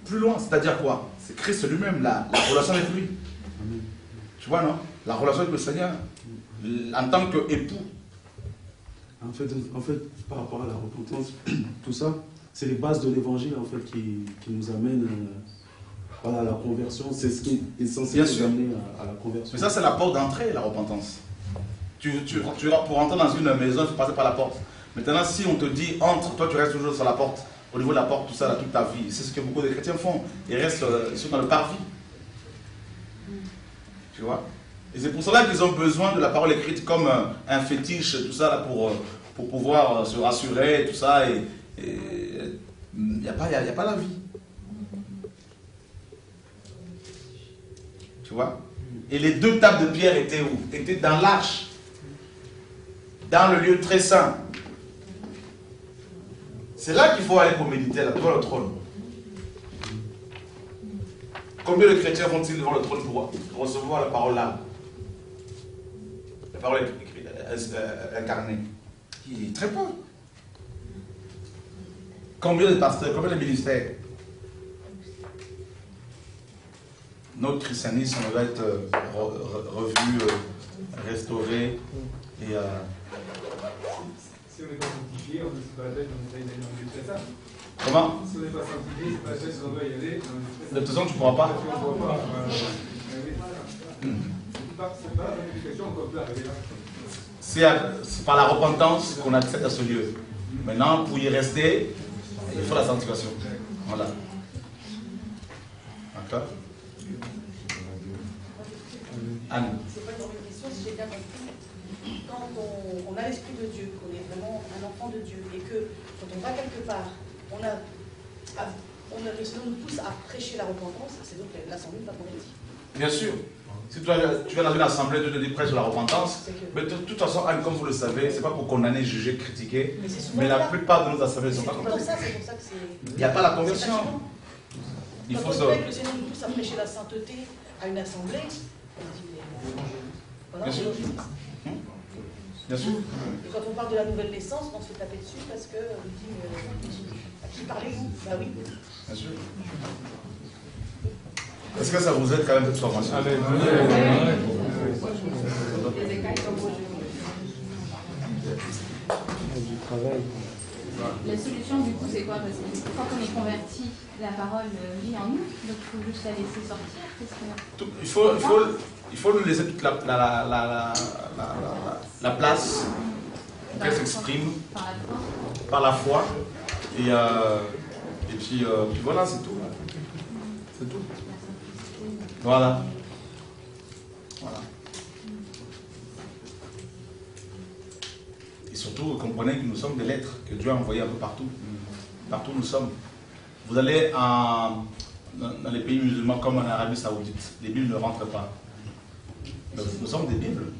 Plus loin, c'est-à-dire quoi? C'est Christ lui-même, la relation avec lui. Tu vois, non? La relation avec le Seigneur, en tant qu'époux. En fait, par rapport à la repentance, tout ça, c'est les bases de l'évangile en fait qui nous amènent à la conversion. C'est ce qui est censé nous amener à la conversion. Mais ça, c'est la porte d'entrée, la repentance. Pour entrer dans une maison, il faut passer par la porte. Maintenant, si on te dit entre, toi tu restes toujours sur la porte, au niveau de la porte, tout ça, là, toute ta vie. C'est ce que beaucoup de chrétiens font. Ils restent ils sont dans le parvis. Tu vois? Et c'est pour cela qu'ils ont besoin de la parole écrite comme un fétiche, tout ça, là, pour pouvoir se rassurer, tout ça. Et il n'y a pas la vie. Tu vois? Et les deux tables de pierre étaient où? Étaient dans l'arche. Dans le lieu très saint. C'est là qu'il faut aller pour méditer, là, devant le trône. Combien de chrétiens vont-ils devant le trône pour recevoir la parole là? La parole incarnée. Très peu. Combien de pasteurs, combien de ministères? Notre christianisme doit être revu, restauré et si on n'est pas sanctifié, on ne se bat on essaye d'aller dans le très ça. Comment? Si on n'est pas sanctifié, c'est pas ça, si on doit y aller. De toute façon, tu ne pourras pas. Tu ne pourras pas. C'est pas une question qu'on peut arriver là. C'est par la repentance qu'on accède à ce lieu. Maintenant, pour y rester, il faut la sanctification. Voilà. D'accord? Anne. C'est pas une vraie question, si j'ai bien compris. Quand on a l'Esprit de Dieu, qu'on est vraiment un enfant de Dieu, et que quand on va quelque part, on nous pousse à prêcher la repentance, c'est donc l'assemblée pas convertie. Bien sûr. Si tu vas dans une assemblée de prêche sur la repentance, mais de toute façon, Anne, comme vous le savez, c'est pas pour condamner, juger, critiquer, mais la plupart de nos assemblées ne sont pas converties. C'est pour ça que c'est. Il n'y a pas la conversion. Il faut ça. Quand le Seigneur nous pousse à prêcher la sainteté à une assemblée, on dit, bien sûr. Bien sûr. Et quand on parle de la nouvelle naissance, on se fait taper dessus parce qu'on dit à qui parlez-vous? Bah oui. Bien sûr. Est-ce que ça vous aide quand même cette formation? La solution du coup c'est quoi? Parce que quand on est converti, la parole vit en nous, donc il faut juste la laisser sortir. Il faut lui laisser toute la place pour qu'elle s'exprime par la foi. Et puis voilà, c'est tout. C'est tout. Voilà. Voilà. Et surtout, comprenez que nous sommes des lettres que Dieu a envoyées un peu partout. Partout où nous sommes. Vous allez dans les pays musulmans comme en Arabie Saoudite. Les Bibles ne rentrent pas. Nous sommes des Bibles.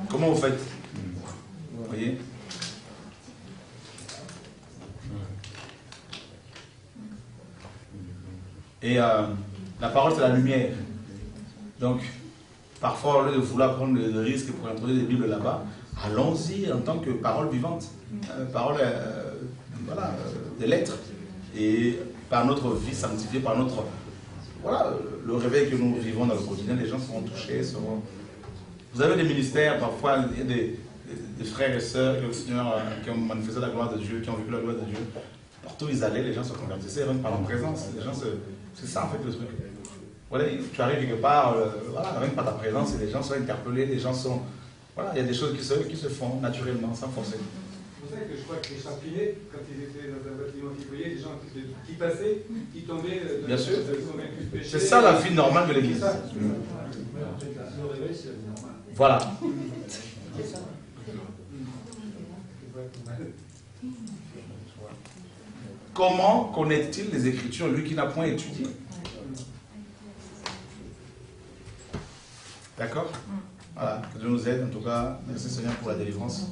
Comment vous faites? Vous voyez? Et la parole, c'est la lumière. Donc, parfois, au lieu de vouloir prendre le risque pour introduire des Bibles là-bas, allons-y en tant que parole vivante. Parole, voilà, des lettres. Et par notre vie sanctifiée, par notre... Voilà, le réveil que nous vivons dans le quotidien, les gens seront touchés, seront... Vous avez des ministères, parfois, des frères et sœurs qui ont manifesté la gloire de Dieu, qui ont vécu la gloire de Dieu. Partout où ils allaient, les gens se convertissaient, rien que par leur présence. C'est ça en fait le truc. Voilà, tu arrives quelque part, voilà, rien que par ta présence, et les gens sont interpellés, les gens sont... Voilà, il y a des choses qui se font naturellement, sans forcer. C'est pour ça que je crois que les Champinets, quand ils étaient dans un bâtiment qui voyaient, des gens qui passaient, qui tombaient... Bien sûr. C'est ça la vie normale de l'Église. Voilà. Comment connaît-il les Écritures, lui qui n'a point étudié? D'accord? Voilà, que Dieu nous aide. En tout cas, merci Seigneur pour la délivrance.